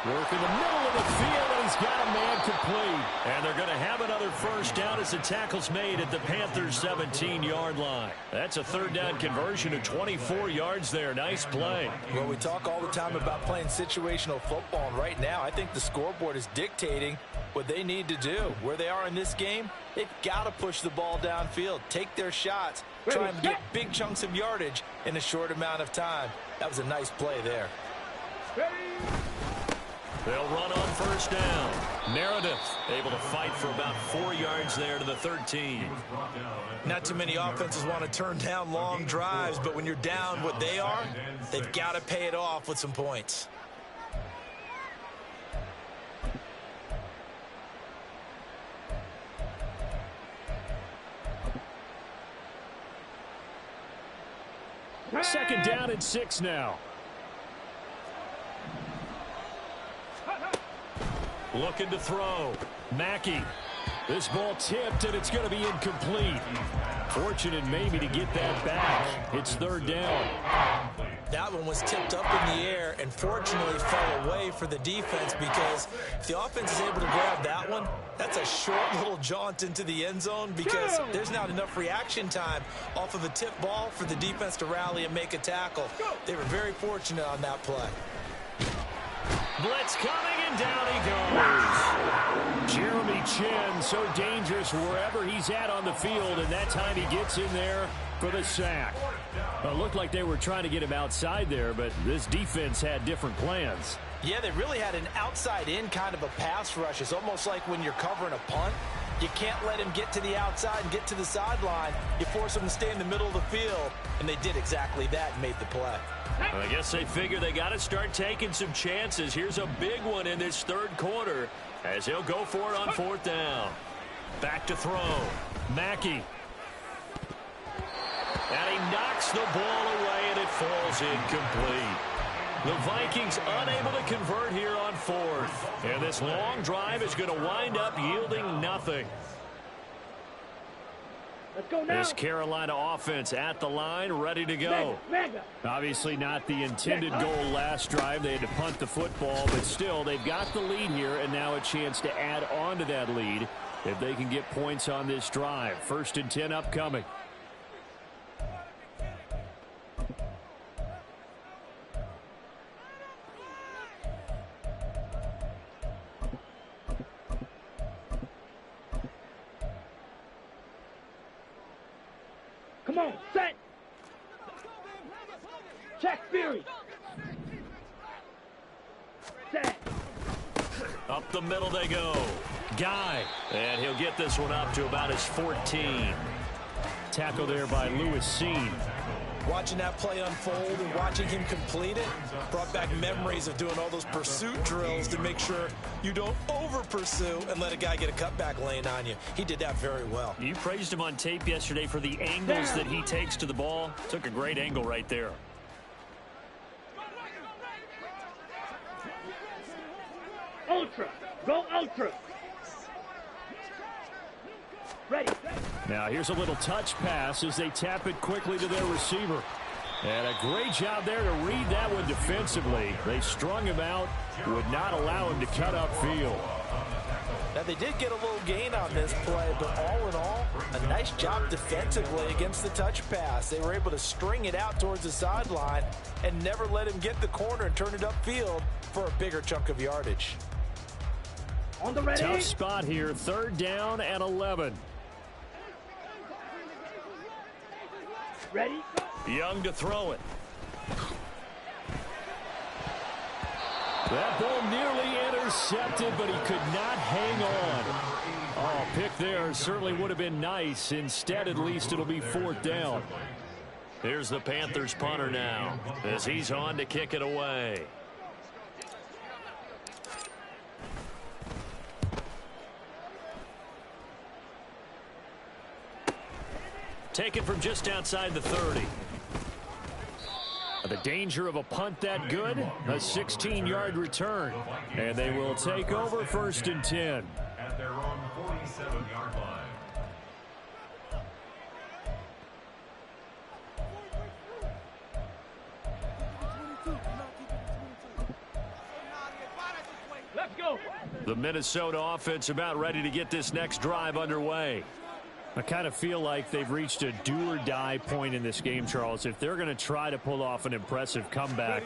Work in the middle of the field, and he's got a man complete. And they're going to have another first down as the tackle's made at the Panthers' 17-yard line. That's a third down conversion of 24 yards there. Nice play. Well, we talk all the time about playing situational football, and right now I think the scoreboard is dictating what they need to do. Where they are in this game, they've got to push the ball downfield, take their shots, try and get big chunks of yardage in a short amount of time. That was a nice play there. They'll run on first down. Meredith able to fight for about 4 yards there to the 13. Not too many offenses want to turn down long drives, but when you're down what they are, they've got to pay it off with some points. Second down and 6 now. Looking to throw. Mackey. This ball tipped, and it's going to be incomplete. Fortunate maybe to get that back. It's third down. That one was tipped up in the air and fortunately fell away for the defense because if the offense is able to grab that one, that's a short little jaunt into the end zone because there's not enough reaction time off of a tip ball for the defense to rally and make a tackle. They were very fortunate on that play. Blitz coming, and down he goes. Jeremy Chin, so dangerous wherever he's at on the field, and that time he gets in there for the sack. Well, it looked like they were trying to get him outside there, but this defense had different plans. Yeah, they really had an outside-in kind of a pass rush. It's almost like when you're covering a punt. You can't let him get to the outside and get to the sideline. You force him to stay in the middle of the field, and they did exactly that and made the play. Well, I guess they figure they got to start taking some chances. Here's a big one in this third quarter as he'll go for it on fourth down. Back to throw. Mackey. And he knocks the ball away, and it falls incomplete. The Vikings unable to convert here on fourth. And this long drive is going to wind up yielding nothing. Let's go now. This Carolina offense at the line, ready to go. Mega. Obviously not the intended goal last drive. They had to punt the football, but still, they've got the lead here, and now a chance to add on to that lead if they can get points on this drive. 1st and 10 upcoming. Come on, set. Check Fury. Set. Up the middle they go. Guy. And he'll get this one up to about his 14. Tackle there by Lewis Seen. Watching that play unfold and watching him complete it brought back memories of doing all those pursuit drills to make sure you don't over-pursue and let a guy get a cutback lane on you. He did that very well. You praised him on tape yesterday for the angles that he takes to the ball. Took a great angle right there. Ultra. Go ultra. Ready. Now here's a little touch pass as they tap it quickly to their receiver. And a great job there to read that one defensively. They strung him out, would not allow him to cut upfield. Now, they did get a little gain on this play, but all in all, a nice job defensively against the touch pass. They were able to string it out towards the sideline and never let him get the corner and turn it upfield for a bigger chunk of yardage. On the ready. Tough spot here, 3rd down and 11. Ready. Young to throw it. That ball nearly intercepted, but he could not hang on. Oh, pick there certainly would have been nice. Instead, at least it'll be 4th down. Here's the Panthers punter now as he's on to kick it away. Taken from just outside the 30. The danger of a punt that good, a 16-yard return. And they will take over 1st and 10. At their own 47-yard line. Let's go. The Minnesota offense about ready to get this next drive underway. I kind of feel like they've reached a do-or-die point in this game, Charles. If they're going to try to pull off an impressive comeback,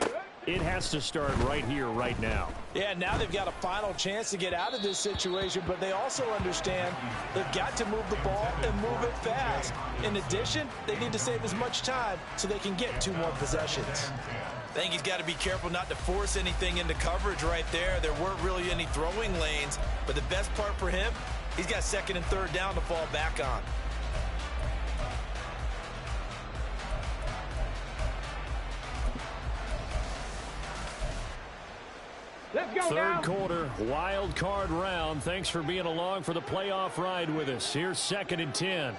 it has to start right here, right now. Yeah, now they've got a final chance to get out of this situation, but they also understand they've got to move the ball and move it fast. In addition, they need to save as much time so they can get 2 more possessions. I think he's got to be careful not to force anything into coverage right there. There weren't really any throwing lanes, but the best part for him, he's got 2nd and 3rd down to fall back on. Let's go. 3rd quarter, wild card round. Thanks for being along for the playoff ride with us. Here's 2nd and 10.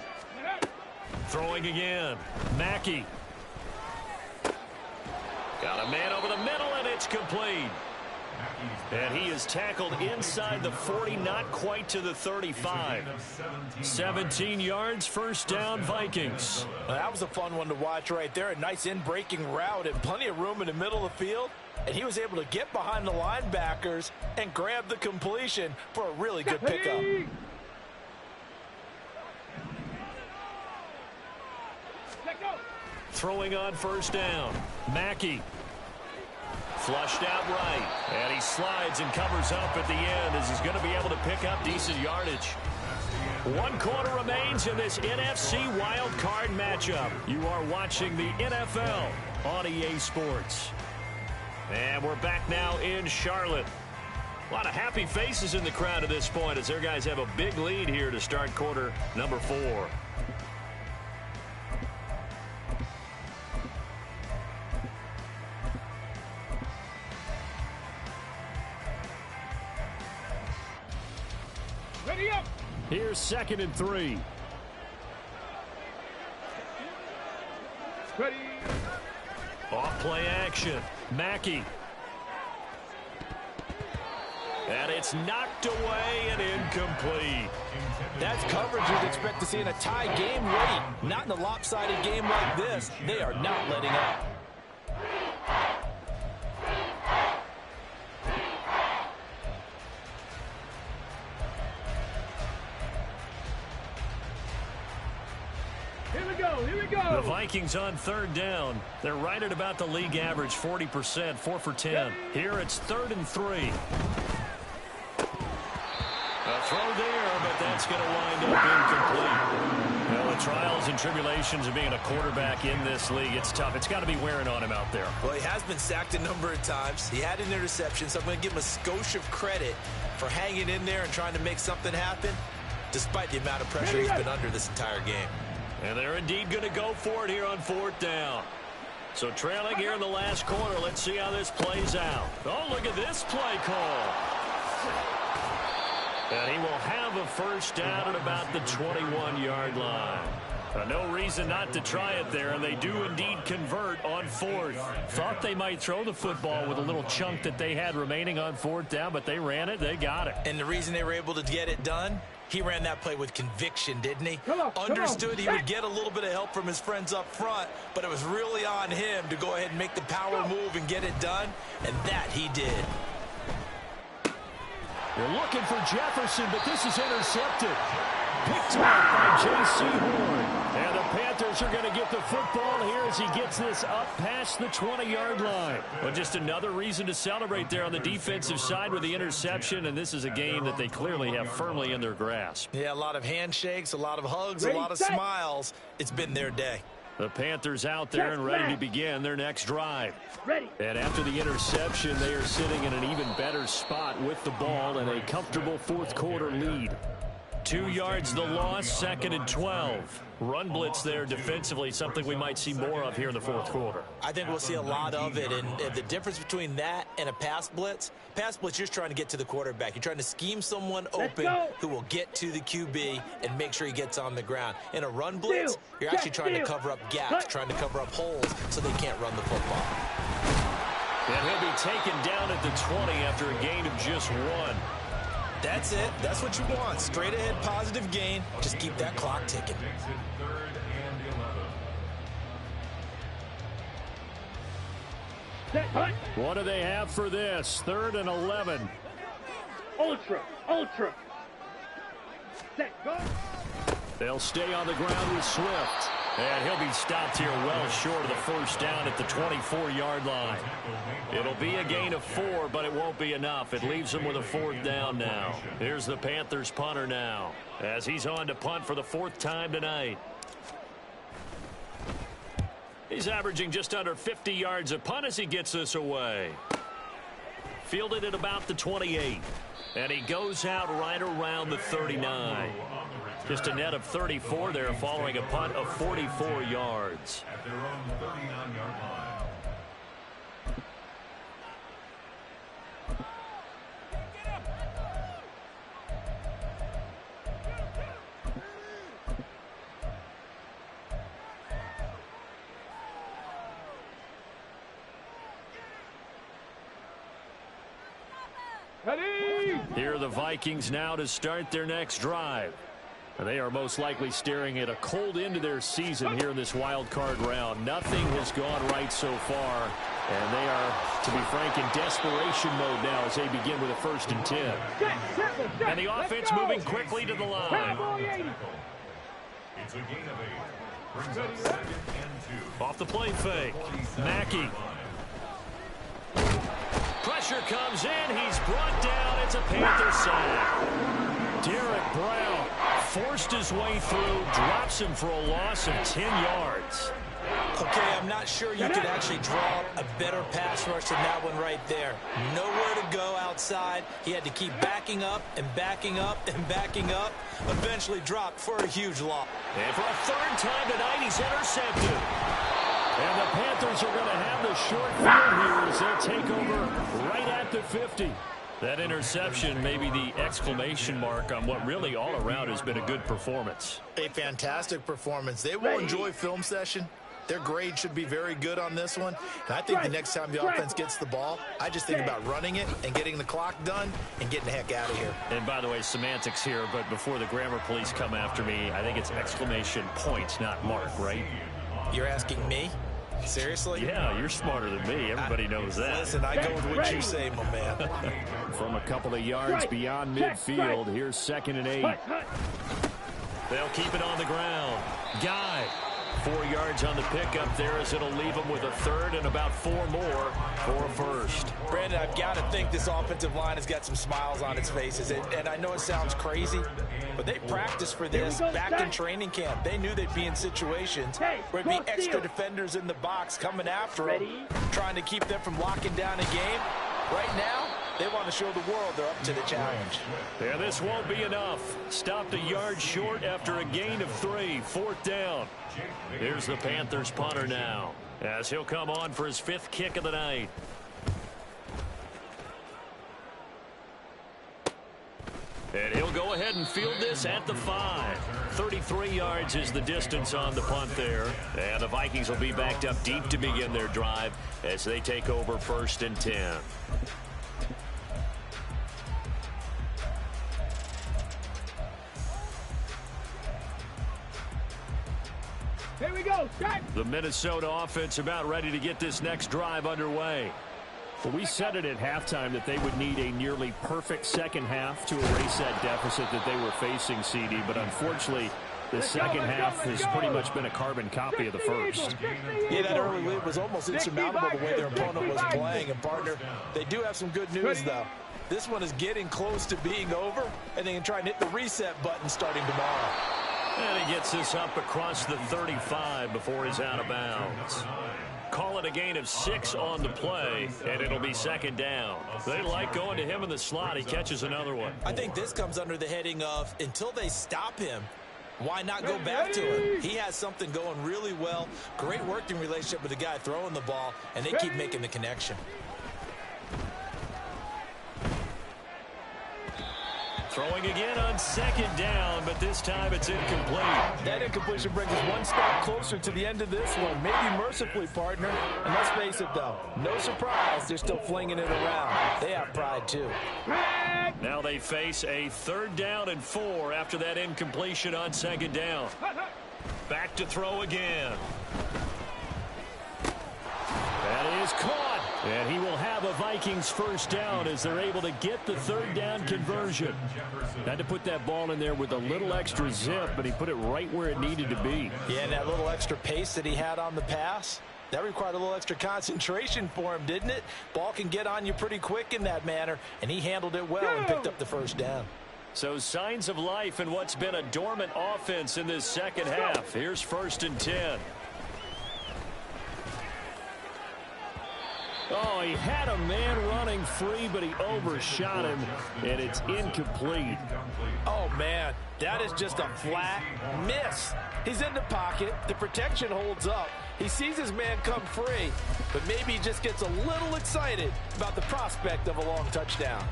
Throwing again. Mackey. Got a man over the middle, and it's complete. And he is tackled inside the 40, not quite to the 35. 17 yards, 1st down, Vikings. Well, that was a fun one to watch right there. A nice in-breaking route and plenty of room in the middle of the field. And he was able to get behind the linebackers and grab the completion for a really good pickup. Throwing on 1st down. Mackey. Flushed out right. And he slides and covers up at the end as he's going to be able to pick up decent yardage. 1 quarter remains in this NFC Wildcard matchup. You are watching the NFL on EA Sports. And we're back now in Charlotte. A lot of happy faces in the crowd at this point as their guys have a big lead here to start quarter number 4. Ready up. Here's 2nd and 3. Ready. Off play action. Mackey. And it's knocked away and incomplete. That's coverage you'd expect to see in a tie game late. Not in a lopsided game like this. They are not letting up. Here we go. Here we go. The Vikings on 3rd down. They're right at about the league average, 40%, 4 for 10. Here it's 3rd and 3. A throw there, but that's going to wind up incomplete. Well, the trials and tribulations of being a quarterback in this league, it's tough. It's got to be wearing on him out there. Well, he has been sacked a number of times. He had an interception, so I'm going to give him a skosh of credit for hanging in there and trying to make something happen, despite the amount of pressure he's been under this entire game. And they're indeed going to go for it here on 4th down. So trailing here in the last quarter, let's see how this plays out. Oh, look at this play call. And he will have a first down at about the 21-yard line. No reason not to try it there, and they do indeed convert on 4th. Thought they might throw the football with a little chunk that they had remaining on 4th down, but they ran it, they got it. And the reason they were able to get it done, he ran that play with conviction, didn't he? Understood he would get a little bit of help from his friends up front, but it was really on him to go ahead and make the power move and get it done, and that he did. They're looking for Jefferson, but this is intercepted. Picked off by J.C. Horn. And the Panthers are going to get the football here as he gets this up past the 20-yard line. Well, just another reason to celebrate there on the defensive side with the interception, and this is a game that they clearly have firmly in their grasp. Yeah, a lot of handshakes, a lot of hugs, a lot of smiles. It's been their day. The Panthers out there and ready to begin their next drive. Ready. And after the interception, they are sitting in an even better spot with the ball and a comfortable 4th quarter lead. 2 yards the loss, 2nd and 12. Run blitz there defensively, something we might see more of here in the 4th quarter. I think we'll see a lot of it, and the difference between that and a pass blitz, you're just trying to get to the quarterback. You're trying to scheme someone open who will get to the QB and make sure he gets on the ground. In a run blitz, you're actually trying to cover up gaps, trying to cover up holes so they can't run the football. And he'll be taken down at the 20 after a gain of just 1. That's it. That's what you want. Straight ahead positive gain. Just keep that clock ticking. Makes it 3rd and 11. What do they have for this? 3rd and 11. Ultra. Set. Go. They'll stay on the ground with Swift. And he'll be stopped here well short of the first down at the 24-yard line. It'll be a gain of 4, but it won't be enough. It leaves them with a 4th down now. Here's the Panthers punter now as he's on to punt for the 4th time tonight. He's averaging just under 50 yards a punt as he gets this away. Fielded at about the 28. And he goes out right around the 39. Just a net of 34 there following a punt of 44 yards. At their own 39-yard line. Ready. Here are the Vikings now to start their next drive. And they are most likely staring at a cold end to their season here in this wild card round. Nothing has gone right so far. And they are, to be frank, in desperation mode now as they begin with a 1st and 10. And the offense moving quickly to the line. It's a gain of 8. Brings up 2nd and 2. Off the play fake. Mackey. pressure comes in. He's brought down. It's a Panther sack. Derek Brown forced his way through, drops him for a loss of 10 yards. Okay, I'm not sure you could actually draw a better pass rush than that one right there. Nowhere to go outside. He had to keep backing up and backing up and backing up. Eventually dropped for a huge loss. And for a third time tonight, he's intercepted. And the Panthers are going to have the short field here as they'll take over right at the 50. That interception may be the exclamation mark on what really all around has been a good performance. A fantastic performance. They will enjoy film session. Their grade should be very good on this one. And I think the next time the offense gets the ball, I just think about running it and getting the clock done and getting the heck out of here. And by the way, semantics here, but before the grammar police come after me, I think it's exclamation point, not mark, right? You're asking me? Seriously? Yeah, you're smarter than me. Everybody knows that. Listen, I go with what you say, my man. From a couple of yards beyond midfield, here's 2nd and 8. They'll keep it on the ground. Guy. 4 yards on the pickup there as it'll leave them with a third and about 4 more for a first. Brandon, I've got to think this offensive line has got some smiles on its faces. And I know it sounds crazy, but they practiced for this back in training camp. They knew they'd be in situations where it'd be extra defenders in the box coming after them, trying to keep them from locking down a game. Right now, they want to show the world they're up to the challenge. Yeah, this won't be enough. Stopped a yard short after a gain of 3. 4th down. Here's the Panthers punter now, as he'll come on for his 5th kick of the night. And he'll go ahead and field this at the 5. 33 yards is the distance on the punt there. And the Vikings will be backed up deep to begin their drive as they take over 1st and 10. Here we go. The Minnesota offense about ready to get this next drive underway. Well, we said it at halftime that they would need a nearly perfect second half to erase that deficit that they were facing, CD. But unfortunately, the second half has pretty much been a carbon copy of the first. Yeah, that early lead was almost insurmountable the way their opponent was playing. And, partner, they do have some good news, though. This one is getting close to being over, and they can try and hit the reset button starting tomorrow. And he gets this up across the 35 before he's out of bounds. Call it a gain of 6 on the play, and it'll be 2nd down. They like going to him in the slot. He catches another one. I think this comes under the heading of, until they stop him, why not go back to him? He has something going really well. Great working relationship with the guy throwing the ball, and they keep making the connection. Throwing again on 2nd down, but this time it's incomplete. That incompletion brings us one step closer to the end of this one. Maybe mercifully, partner. And let's face it, though, no surprise, they're still flinging it around. They have pride, too. Now they face a 3rd down and 4 after that incompletion on 2nd down. Back to throw again. That is caught. And he will have a Vikings 1st down as they're able to get the 3rd down conversion. Had to put that ball in there with a little extra zip, but he put it right where it needed to be. Yeah, and that little extra pace that he had on the pass, that required a little extra concentration for him, didn't it? Ball can get on you pretty quick in that manner, and he handled it well and picked up the 1st down. So signs of life in what's been a dormant offense in this second half. Here's 1st and 10. Oh, he had a man running free, but he overshot him, and it's incomplete. Oh, man, that is just a flat miss. He's in the pocket. The protection holds up. He sees his man come free, but maybe he just gets a little excited about the prospect of a long touchdown.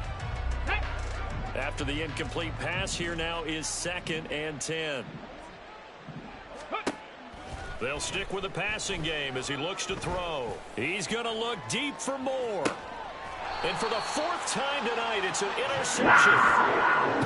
After the incomplete pass, here now is 2nd and 10. They'll stick with the passing game as he looks to throw. He's going to look deep for more. And for the 4th time tonight, it's an interception.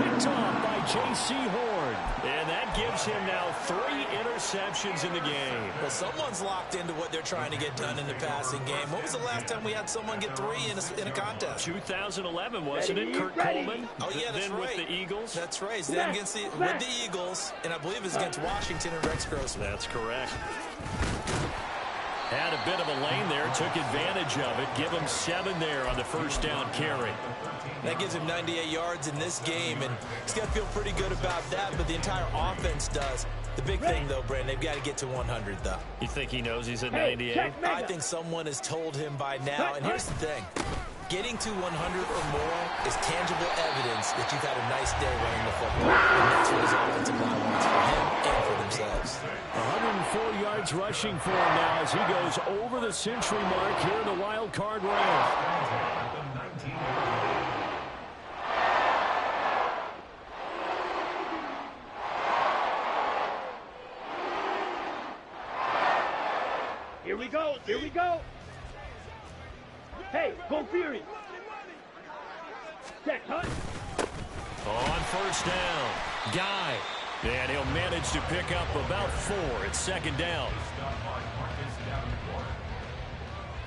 Picked off by J.C. Horn. And that gives him now 3 interceptions in the game. Well, someone's locked into what they're trying to get done in the passing game. When was the last time we had someone get 3 in a contest? 2011, wasn't it? Kurt Coleman. Oh, yeah, that's then right. with the Eagles. That's right. Then with the Eagles, and I believe it's against Washington and Rex Grossman. That's correct. Had a bit of a lane there, took advantage of it. Give him 7 there on the first down carry. That gives him 98 yards in this game, and he's got to feel pretty good about that, but the entire offense does. The big thing, though, Brandon, they've got to get to 100, though. You think he knows he's at 98? I think someone has told him by now, and here's the thing. Getting to 100 or more is tangible evidence that you've had a nice day running the football, and that's what his offensive line wants for him and for themselves. 104 yards rushing for him now as he goes over the century mark here in the wild card round. Here we go. Here we go. Hey, go Fury. Check, Hunt. On first down, Guy. And he'll manage to pick up about 4 at second down.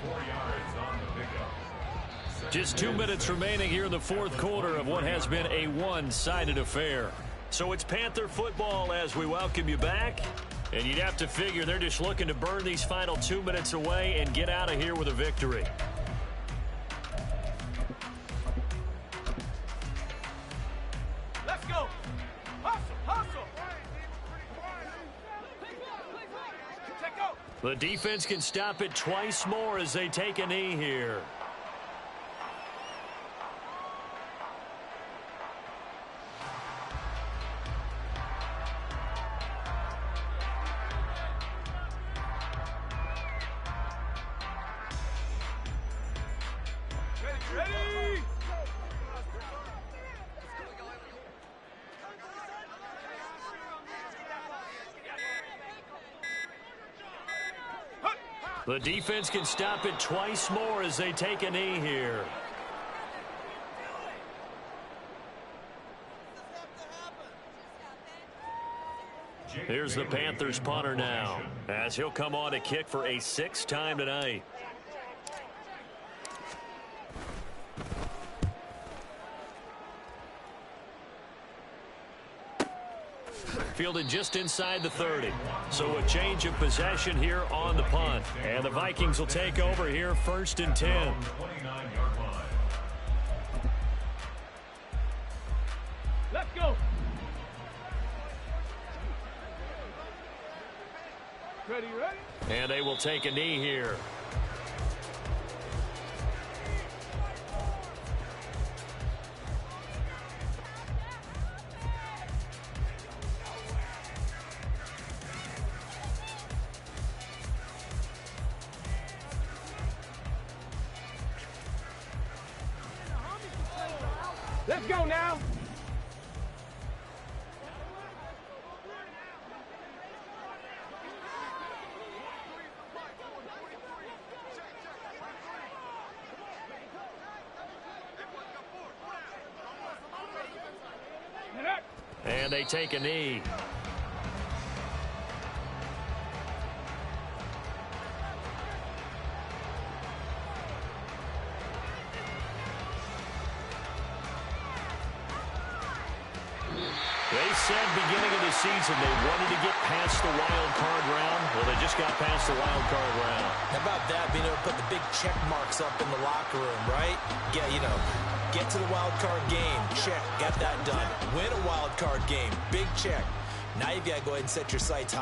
4 yards on the pickup. Just 2 minutes remaining here in the fourth quarter of what has been a one-sided affair. So it's Panther football as we welcome you back. And you'd have to figure they're just looking to burn these final 2 minutes away and get out of here with a victory. Let's go. Hustle, hustle. Check out. The defense can stop it twice more as they take a knee here. Ready? The defense can stop it twice more as they take a knee here. Here's the Panthers punter now, as he'll come on to kick for a 6th time tonight. Fielded just inside the 30. So a change of possession here on the punt. And the Vikings will take over here 1st and 10. 29-yard line. Let's go. Ready, ready? And they will take a knee here. Let's go now. And they take a knee. They said beginning of the season they wanted to get past the wild card round. Well, they just got past the wild card round. How about that, being able to put the big check marks up in the locker room, right? Get to the wild card game. Check. Got that done. Win a wild card game. Big check. Now you've got to go ahead and set your sights high.